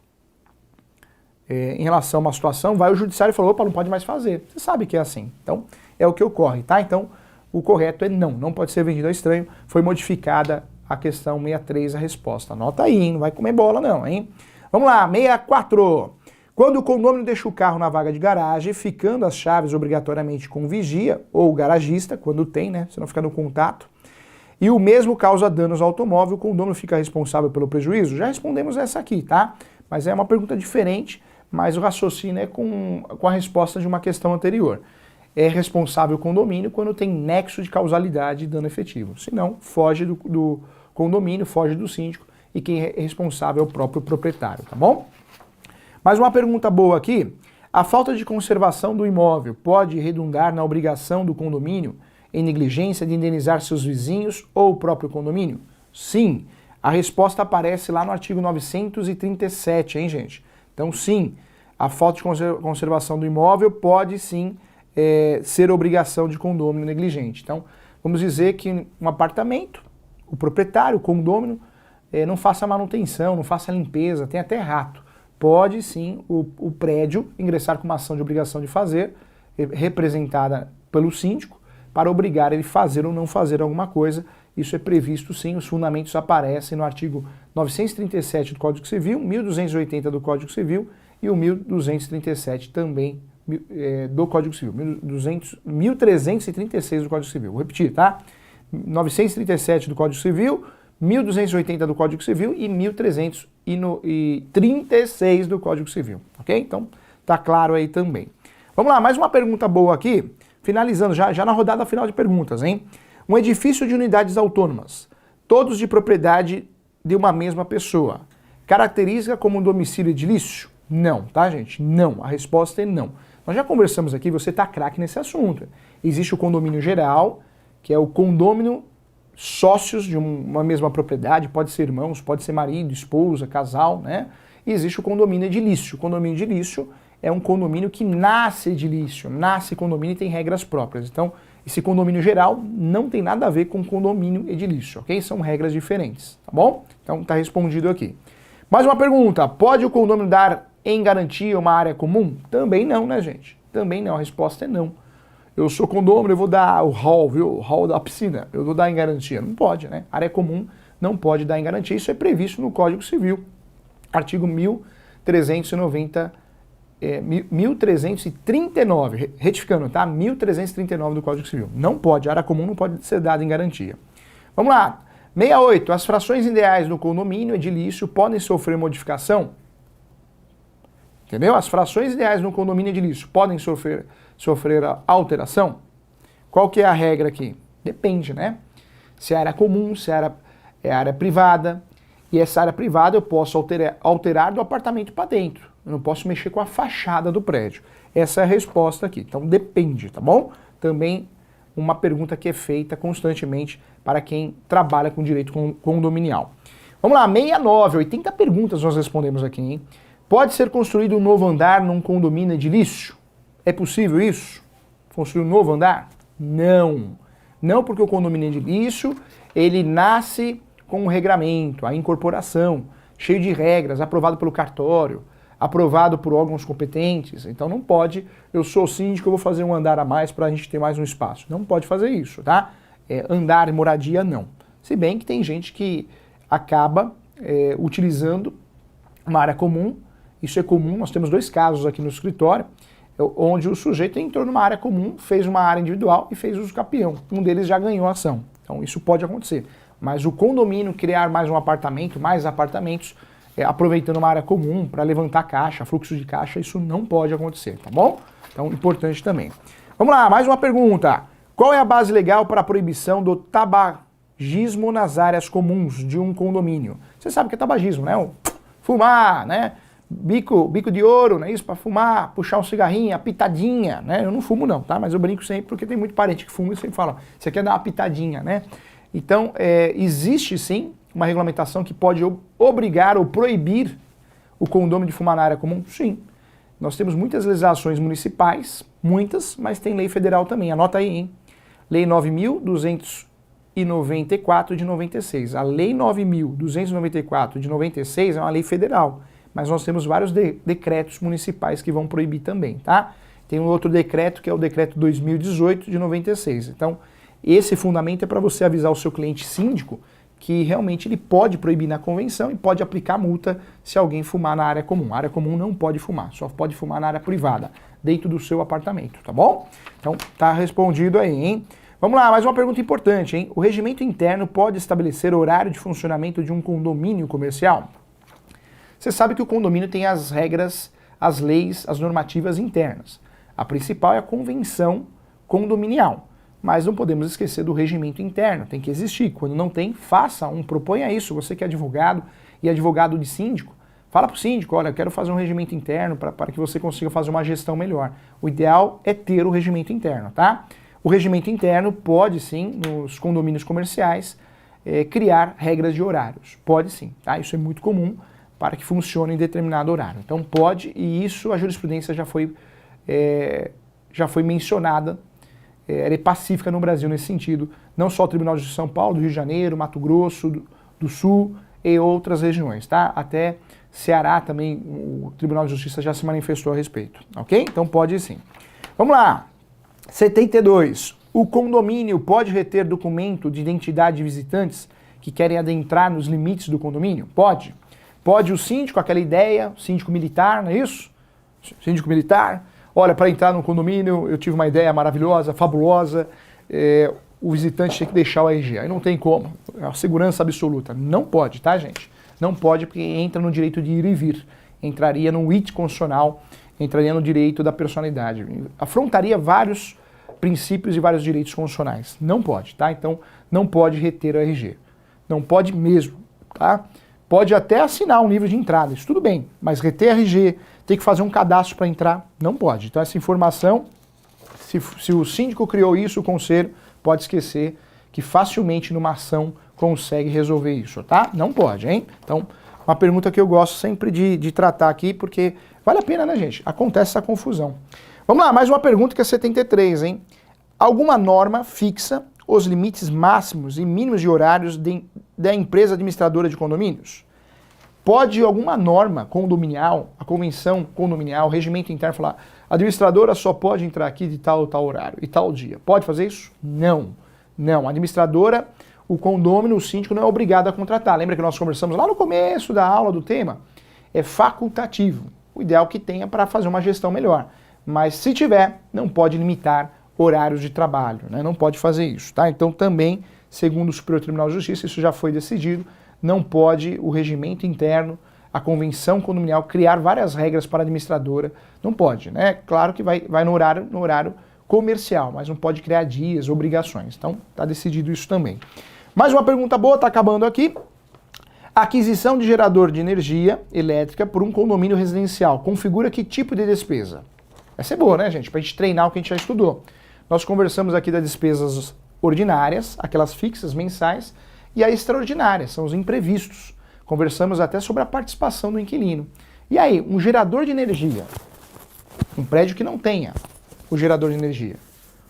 em relação a uma situação, vai o judiciário e fala, opa, não pode mais fazer. Você sabe que é assim. Então, é o que ocorre, tá? Então, o correto é não pode ser vendido a estranho. Foi modificada a questão 63, a resposta. Anota aí, hein? Não vai comer bola não, hein? Vamos lá, 64. Quando o condômino deixa o carro na vaga de garagem, ficando as chaves obrigatoriamente com o vigia ou o garagista, quando tem, né? Se não fica no contato, e o mesmo causa danos ao automóvel, o condômino fica responsável pelo prejuízo? Já respondemos essa aqui, tá? Mas é uma pergunta diferente, mas o raciocínio é com a resposta de uma questão anterior. É responsável o condomínio quando tem nexo de causalidade e dano efetivo. Senão, foge do condomínio, foge do síndico e quem é responsável é o próprio proprietário, tá bom? Mais uma pergunta boa aqui. A falta de conservação do imóvel pode redundar na obrigação do condomínio em negligência de indenizar seus vizinhos ou o próprio condomínio? Sim. A resposta aparece lá no artigo 937, hein, gente? Então, sim, a falta de conservação do imóvel pode, sim, ser obrigação de condômino negligente. Então, vamos dizer que um apartamento, o proprietário, o condômino, não faça manutenção, não faça limpeza, tem até rato. Pode, sim, o prédio ingressar com uma ação de obrigação de fazer, representada pelo síndico, para obrigar ele a fazer ou não fazer alguma coisa. Isso é previsto sim, os fundamentos aparecem no artigo 937 do Código Civil, 1280 do Código Civil e o 1237 também do Código Civil, 1336 do Código Civil. Vou repetir, tá? 937 do Código Civil, 1280 do Código Civil e 1336 do Código Civil, ok? Então, tá claro aí também. Vamos lá, mais uma pergunta boa aqui. Finalizando, já na rodada final de perguntas, hein? Um edifício de unidades autônomas, todos de propriedade de uma mesma pessoa, caracteriza como um domicílio edilício? Não, tá, gente? Não. A resposta é não. Nós já conversamos aqui, você tá craque nesse assunto. Existe o condomínio geral, que é o condômino sócios de uma mesma propriedade, pode ser irmãos, pode ser marido, esposa, casal, né? E existe o condomínio edilício. O condomínio edilício é um condomínio que nasce edilício, nasce condomínio e tem regras próprias. Então, esse condomínio geral não tem nada a ver com condomínio edilício, ok? São regras diferentes, tá bom? Então, tá respondido aqui. Mais uma pergunta, pode o condomínio dar em garantia uma área comum? Também não, né, gente? Também não, a resposta é não. Eu sou condomínio, eu vou dar o hall, viu? O hall da piscina, eu vou dar em garantia. Não pode, né? Área comum não pode dar em garantia, isso é previsto no Código Civil, artigo 1339, retificando, tá? 1339 do Código Civil. Não pode, a área comum não pode ser dada em garantia. Vamos lá. 68. As frações ideais no condomínio edilício podem sofrer modificação? Entendeu? As frações ideais no condomínio edilício podem sofrer alteração? Qual que é a regra aqui? Depende, né? Se é área comum, se é área privada. E essa área privada eu posso alterar do apartamento para dentro. Eu não posso mexer com a fachada do prédio. Essa é a resposta aqui. Então depende, tá bom? Também uma pergunta que é feita constantemente para quem trabalha com direito condominial. Vamos lá, 69, 80 perguntas nós respondemos aqui, hein? Pode ser construído um novo andar num condomínio edilício? É possível isso? Construir um novo andar? Não. Não porque o condomínio é edilício, ele nasce com um regramento, a incorporação, cheio de regras, aprovado pelo cartório, aprovado por órgãos competentes. Então não pode, eu sou síndico, eu vou fazer um andar a mais para a gente ter mais um espaço. Não pode fazer isso, tá? Andar e moradia, não. Se bem que tem gente que acaba utilizando uma área comum. Isso é comum, nós temos 2 casos aqui no escritório, onde o sujeito entrou numa área comum, fez uma área individual e fez uso capião. Um deles já ganhou a ação. Então isso pode acontecer. Mas o condomínio criar mais um apartamento, mais apartamentos, aproveitando uma área comum para levantar caixa, fluxo de caixa, isso não pode acontecer, tá bom? Então, importante também. Vamos lá, mais uma pergunta. Qual é a base legal para a proibição do tabagismo nas áreas comuns de um condomínio? Você sabe o que é tabagismo, né? Fumar, né? Bico de ouro, né? Isso, para fumar, puxar um cigarrinho, a pitadinha, né? Eu não fumo não, tá? Mas eu brinco sempre porque tem muito parente que fuma e sempre fala, você quer dar uma pitadinha, né? Então, existe sim uma regulamentação que pode obrigar ou proibir o condomínio de fumar na área comum? Sim. Nós temos muitas legislações municipais, muitas, mas tem lei federal também. Anota aí, hein? Lei 9.294 de 96. A Lei 9.294 de 96 é uma lei federal, mas nós temos vários decretos municipais que vão proibir também, tá? Tem um outro decreto que é o decreto 2018 de 96. Então, esse fundamento é para você avisar o seu cliente síndico que realmente ele pode proibir na convenção e pode aplicar multa se alguém fumar na área comum. A área comum não pode fumar, só pode fumar na área privada, dentro do seu apartamento, tá bom? Então, tá respondido aí, hein? Vamos lá, mais uma pergunta importante, hein? O regimento interno pode estabelecer horário de funcionamento de um condomínio comercial? Você sabe que o condomínio tem as regras, as leis, as normativas internas. A principal é a convenção condominial. Mas não podemos esquecer do regimento interno, tem que existir. Quando não tem, proponha isso. Você que é advogado e advogado de síndico, fala para o síndico, olha, eu quero fazer um regimento interno para que você consiga fazer uma gestão melhor. O ideal é ter o regimento interno, tá? O regimento interno pode sim, nos condomínios comerciais, criar regras de horários. Pode sim, tá? Isso é muito comum para que funcione em determinado horário. Então pode, e isso a jurisprudência já foi mencionada. Ela é pacífica no Brasil nesse sentido, não só o Tribunal de São Paulo, do Rio de Janeiro, Mato Grosso do Sul e outras regiões, tá? Até Ceará também, o Tribunal de Justiça já se manifestou a respeito, ok? Então pode sim. Vamos lá, 72. O condomínio pode reter documento de identidade de visitantes que querem adentrar nos limites do condomínio? Pode. Pode o síndico, aquela ideia, síndico militar, não é isso? Síndico militar. Olha, para entrar no condomínio, eu tive uma ideia maravilhosa, fabulosa, o visitante tem que deixar o RG. Aí não tem como, é uma segurança absoluta. Não pode, tá, gente? Não pode porque entra no direito de ir e vir. Entraria no IT constitucional, entraria no direito da personalidade. Afrontaria vários princípios e vários direitos constitucionais. Não pode, tá? Então, não pode reter o RG. Não pode mesmo, tá? Pode até assinar um livro de entrada, isso tudo bem, mas reter RG, ter que fazer um cadastro para entrar, não pode. Então essa informação, se o síndico criou isso, o conselho pode esquecer que facilmente numa ação consegue resolver isso, tá? Não pode, hein? Então, uma pergunta que eu gosto sempre de tratar aqui, porque vale a pena, né, gente? Acontece essa confusão. Vamos lá, mais uma pergunta que é 73, hein? Alguma norma fixa os limites máximos e mínimos de horários da empresa administradora de condomínios? Pode alguma norma condominial, a convenção condominial, o regimento interno falar, a administradora só pode entrar aqui de tal horário e tal dia? Pode fazer isso? Não. Não. A administradora, o condômino, o síndico não é obrigado a contratar. Lembra que nós conversamos lá no começo da aula do tema? É facultativo. O ideal que tenha para fazer uma gestão melhor. Mas se tiver, não pode limitar horários de trabalho, né? Não pode fazer isso, tá? Então também, segundo o Superior Tribunal de Justiça, isso já foi decidido, não pode o regimento interno, a convenção condominial criar várias regras para a administradora, não pode, né? Claro que vai no horário comercial, mas não pode criar dias, obrigações. Então tá decidido isso também. Mais uma pergunta boa, tá acabando aqui. Aquisição de gerador de energia elétrica por um condomínio residencial configura que tipo de despesa? Essa é boa, né, gente? Para a gente treinar o que a gente já estudou. Nós conversamos aqui das despesas ordinárias, aquelas fixas, mensais, e as extraordinárias, são os imprevistos. Conversamos até sobre a participação do inquilino. E aí, um gerador de energia, um prédio que não tenha o gerador de energia.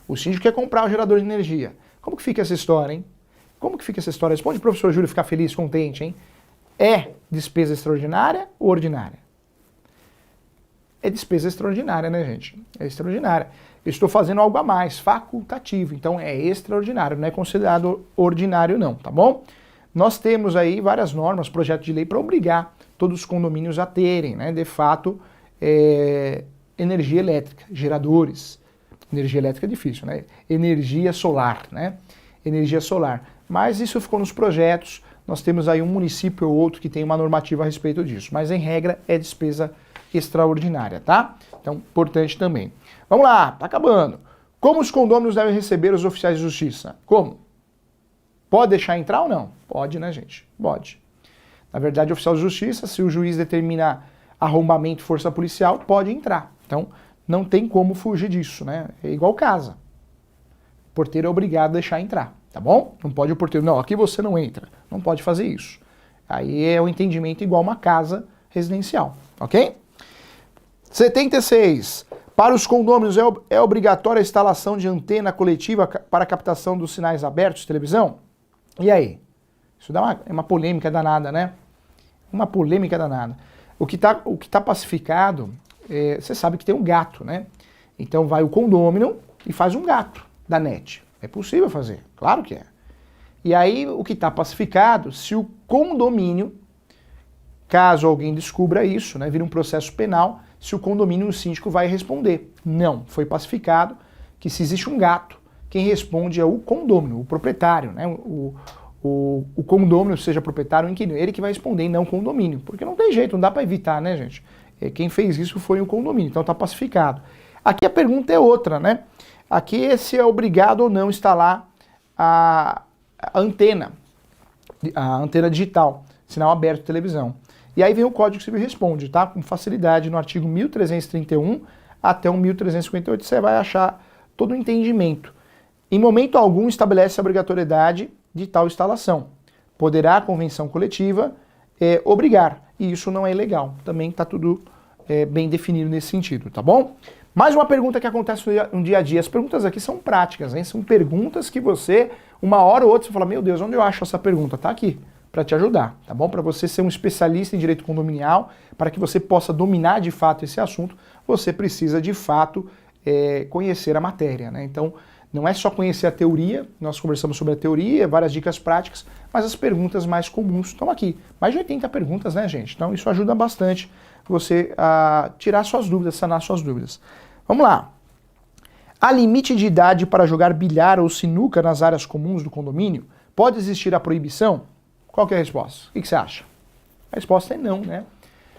O síndico quer comprar o gerador de energia, Como que fica essa história, hein? Como que fica essa história? Responde o professor Júlio ficar feliz, contente, hein? É despesa extraordinária ou ordinária? É despesa extraordinária, né, gente? É extraordinária. Eu estou fazendo algo a mais, facultativo, então é extraordinário, não é considerado ordinário não, tá bom? Nós temos aí várias normas, projeto de lei para obrigar todos os condomínios a terem, né, de fato, energia elétrica, geradores. Energia elétrica é difícil, né? Energia solar, né? Energia solar. Mas isso ficou nos projetos, nós temos aí um município ou outro que tem uma normativa a respeito disso, mas em regra é despesa extraordinária, tá? Então, importante também. Vamos lá, tá acabando. Como os condôminos devem receber os oficiais de justiça? Como? Pode deixar entrar ou não? Pode, né, gente? Pode. Na verdade, o oficial de justiça, se o juiz determinar arrombamento e força policial, pode entrar. Então, não tem como fugir disso, né? É igual casa. O porteiro é obrigado a deixar entrar, tá bom? Não pode o porteiro, não, aqui você não entra. Não pode fazer isso. Aí é o entendimento igual uma casa residencial, ok? 76. Para os condôminos é obrigatória a instalação de antena coletiva para captação dos sinais abertos de televisão? E aí? Isso dá uma polêmica danada, né? Uma polêmica danada. O que tá pacificado, você sabe que tem um gato, né? Então vai o condômino e faz um gato da net. É possível fazer, claro que é. E aí o que está pacificado, se o condomínio, caso alguém descubra isso, né, vira um processo penal, se o condomínio e o síndico vai responder. Não, foi pacificado que se existe um gato, quem responde é o condômino, o proprietário, né? O condômino, seja proprietário ou inquilino, ele que vai responder e não o condomínio, porque não tem jeito, não dá para evitar, né, gente? Quem fez isso foi o condomínio, então está pacificado. Aqui a pergunta é outra, né? Aqui se é obrigado ou não instalar a antena digital, sinal aberto de televisão. E aí vem o Código Civil e responde, tá? Com facilidade no artigo 1331 até o 1358 você vai achar todo o entendimento. Em momento algum estabelece a obrigatoriedade de tal instalação. Poderá a convenção coletiva obrigar, e isso não é ilegal. Também está tudo bem definido nesse sentido, tá bom? Mais uma pergunta que acontece no dia a dia. As perguntas aqui são práticas, hein? São perguntas que você, uma hora ou outra, você fala, meu Deus, onde eu acho essa pergunta? Tá aqui, para te ajudar, tá bom? Para você ser um especialista em direito condominial, para que você possa dominar de fato esse assunto, você precisa de fato conhecer a matéria, né? Então, não é só conhecer a teoria, nós conversamos sobre a teoria, várias dicas práticas, mas as perguntas mais comuns estão aqui. Mais de 80 perguntas, né, gente? Então isso ajuda bastante você a tirar suas dúvidas, sanar suas dúvidas. Vamos lá. Há limite de idade para jogar bilhar ou sinuca nas áreas comuns do condomínio? Pode existir a proibição? Qual que é a resposta? O que você acha? A resposta é não, né?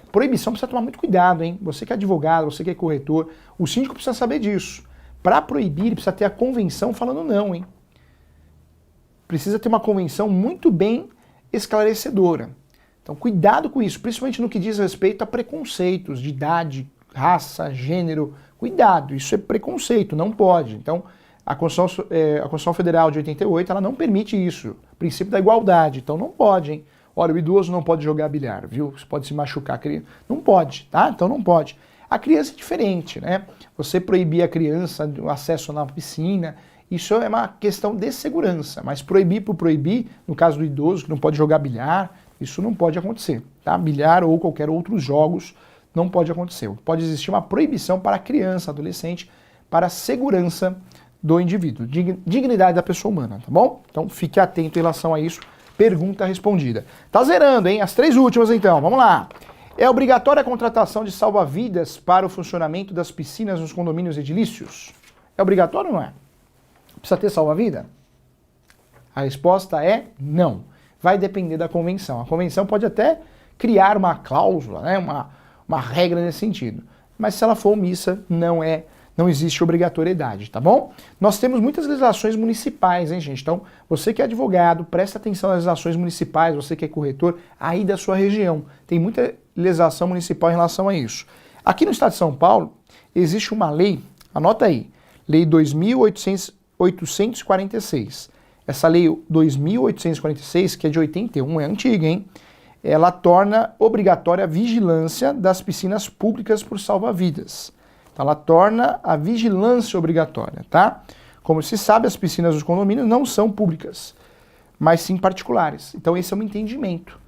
Proibição precisa tomar muito cuidado, hein? Você que é advogado, você que é corretor, o síndico precisa saber disso. Para proibir, precisa ter a convenção falando não, hein? Precisa ter uma convenção muito bem esclarecedora. Então, cuidado com isso, principalmente no que diz respeito a preconceitos de idade, raça, gênero. Cuidado, isso é preconceito, não pode. Então, a Constituição Federal de 88, ela não permite isso. O princípio da igualdade, então não pode, hein? Olha, o idoso não pode jogar bilhar, viu? Você pode se machucar. Não pode, tá? Então não pode. A criança é diferente, né? Você proibir a criança o acesso na piscina, isso é uma questão de segurança, mas proibir por proibir, no caso do idoso que não pode jogar bilhar, isso não pode acontecer, tá? Bilhar ou qualquer outros jogos não pode acontecer. Pode existir uma proibição para a criança, adolescente, para a segurança do indivíduo, dignidade da pessoa humana, tá bom? Então fique atento em relação a isso, pergunta respondida. Tá zerando, hein? As 3 últimas então, vamos lá. É obrigatória a contratação de salva-vidas para o funcionamento das piscinas nos condomínios edilícios? É obrigatório ou não é? Precisa ter salva-vida? A resposta é não. Vai depender da convenção. A convenção pode até criar uma cláusula, né, uma regra nesse sentido. Mas se ela for omissa, não existe obrigatoriedade, tá bom? Nós temos muitas legislações municipais, hein, gente? Então, você que é advogado, presta atenção nas legislações municipais, você que é corretor, aí da sua região. Tem muita legislação municipal em relação a isso. Aqui no estado de São Paulo, existe uma lei, anota aí, Lei 2.846. Essa Lei 2.846, que é de 81, é antiga, hein? Ela torna obrigatória a vigilância das piscinas públicas por salva-vidas. Então, ela torna a vigilância obrigatória, tá? Como se sabe, as piscinas dos condomínios não são públicas, mas sim particulares. Então esse é um entendimento.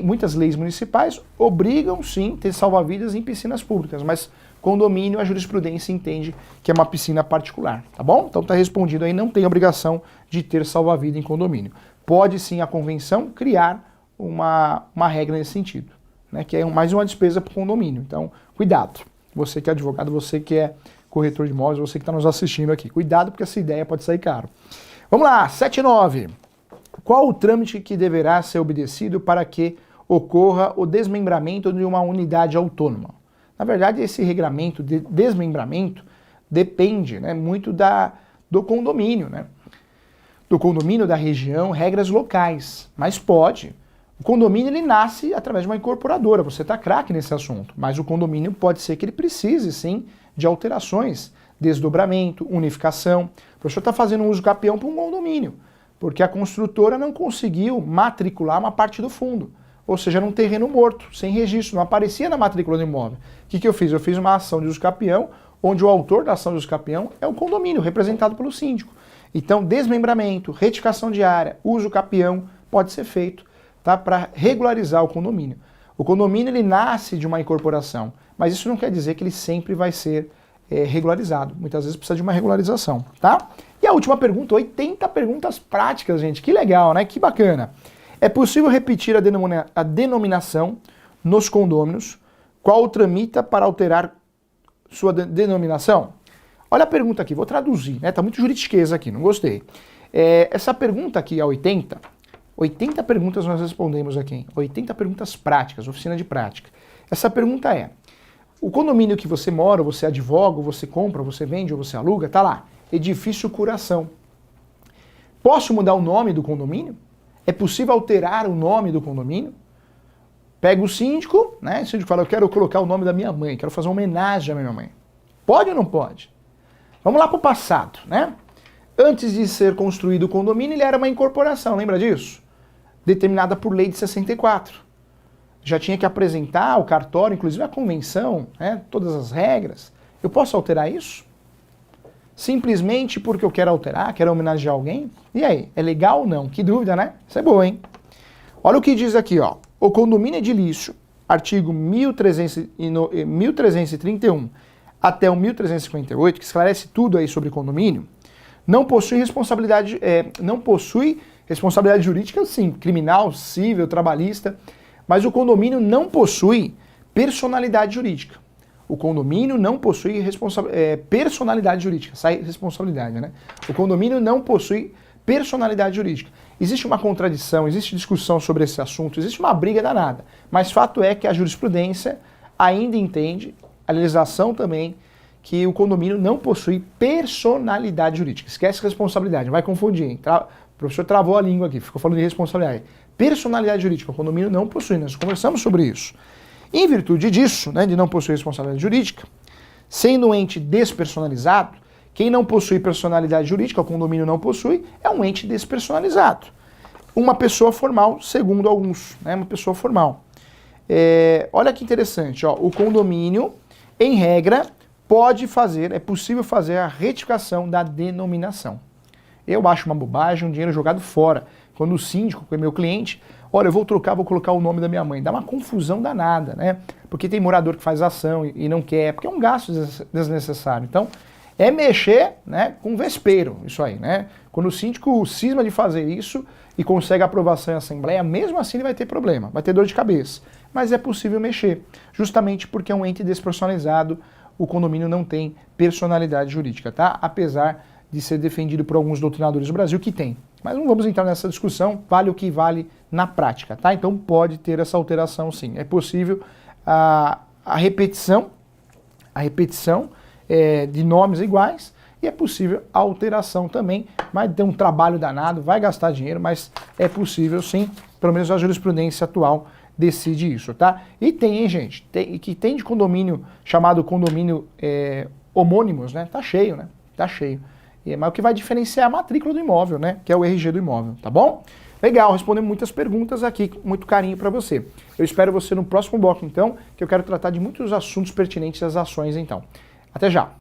Muitas leis municipais obrigam sim a ter salva-vidas em piscinas públicas, mas condomínio, a jurisprudência entende que é uma piscina particular, tá bom? Então tá respondido aí, não tem obrigação de ter salva-vida em condomínio. Pode sim a convenção criar uma regra nesse sentido, né, que é mais uma despesa para o condomínio. Então, cuidado. Você que é advogado, você que é corretor de imóveis, você que está nos assistindo aqui. Cuidado, porque essa ideia pode sair caro. Vamos lá, 7.9. Qual o trâmite que deverá ser obedecido para que ocorra o desmembramento de uma unidade autônoma? Na verdade, esse regramento de desmembramento depende, né, muito do condomínio, né? Do condomínio, da região, regras locais. Mas pode. O condomínio ele nasce através de uma incorporadora, você está craque nesse assunto, mas o condomínio pode ser que ele precise sim de alterações, desdobramento, unificação. O professor está fazendo um uso capião para um condomínio, porque a construtora não conseguiu matricular uma parte do fundo, ou seja, num terreno morto, sem registro, não aparecia na matrícula do imóvel. O que eu fiz? Eu fiz uma ação de uso capião, onde o autor da ação de uso capião é o condomínio, representado pelo síndico. Então, desmembramento, retificação de área, uso capião pode ser feito, tá, para regularizar o condomínio. O condomínio ele nasce de uma incorporação, mas isso não quer dizer que ele sempre vai ser regularizado. Muitas vezes precisa de uma regularização, tá? E a última pergunta, 80 perguntas práticas, gente. Que legal, né? Que bacana. É possível repetir a denominação nos condôminos? Qual tramita para alterar sua denominação? Olha a pergunta aqui, vou traduzir, né? Tá muito juridiqueza aqui, não gostei. Essa pergunta aqui, a 80 perguntas nós respondemos aqui, 80 perguntas práticas, oficina de prática. Essa pergunta é, o condomínio que você mora, você advoga, você compra, você vende ou você aluga, tá lá, edifício Curação. Posso mudar o nome do condomínio? É possível alterar o nome do condomínio? Pega o síndico, né? O síndico fala, eu quero colocar o nome da minha mãe, quero fazer uma homenagem à minha mãe. Pode ou não pode? Vamos lá para o passado, né? Antes de ser construído o condomínio, ele era uma incorporação, lembra disso? Determinada por lei de 64. Já tinha que apresentar o cartório, inclusive a convenção, né? Todas as regras. Eu posso alterar isso? Simplesmente porque eu quero alterar, quero homenagear alguém? E aí, é legal ou não? Que dúvida, né? Isso é boa, hein? Olha o que diz aqui, ó. O condomínio edilício, artigo 1331 até o 1358, que esclarece tudo aí sobre condomínio, não possui responsabilidade jurídica, sim, criminal, civil, trabalhista, mas o condomínio não possui personalidade jurídica. O condomínio não possui personalidade jurídica, sai responsabilidade, né? O condomínio não possui personalidade jurídica. Existe uma contradição, existe discussão sobre esse assunto, existe uma briga danada, mas fato é que a jurisprudência ainda entende, a legislação também, que o condomínio não possui personalidade jurídica. Esquece responsabilidade, não vai confundir, hein? O professor travou a língua aqui, ficou falando de responsabilidade. Personalidade jurídica, o condomínio não possui, nós conversamos sobre isso. Em virtude disso, né, de não possuir responsabilidade jurídica, sendo um ente despersonalizado, quem não possui personalidade jurídica, o condomínio não possui, é um ente despersonalizado. Uma pessoa formal, segundo alguns, né, uma pessoa formal. Olha que interessante, ó, o condomínio, em regra, é possível fazer a retificação da denominação. Eu acho uma bobagem, um dinheiro jogado fora. Quando o síndico, que é meu cliente, olha, eu vou trocar, vou colocar o nome da minha mãe. Dá uma confusão danada, né? Porque tem morador que faz ação e não quer, porque é um gasto desnecessário. Então, é mexer, né, com vespeiro, isso aí, né? Quando o síndico cisma de fazer isso e consegue aprovação em assembleia, mesmo assim ele vai ter problema, vai ter dor de cabeça. Mas é possível mexer, justamente porque é um ente despersonalizado, o condomínio não tem personalidade jurídica, tá? Apesar de ser defendido por alguns doutrinadores do Brasil que tem. Mas não vamos entrar nessa discussão, vale o que vale na prática, tá? Então pode ter essa alteração sim. É possível a repetição de nomes iguais e é possível a alteração também. Vai ter um trabalho danado, vai gastar dinheiro, mas é possível sim, pelo menos a jurisprudência atual decide isso, tá? E tem, hein, gente, que tem de condomínio chamado condomínio homônimos, né? Tá cheio, né? Tá cheio. Mas o que vai diferenciar é a matrícula do imóvel, né? Que é o RG do imóvel, tá bom? Legal, respondemos muitas perguntas aqui, com muito carinho para você. Eu espero você no próximo bloco, então, que eu quero tratar de muitos assuntos pertinentes às ações, então. Até já!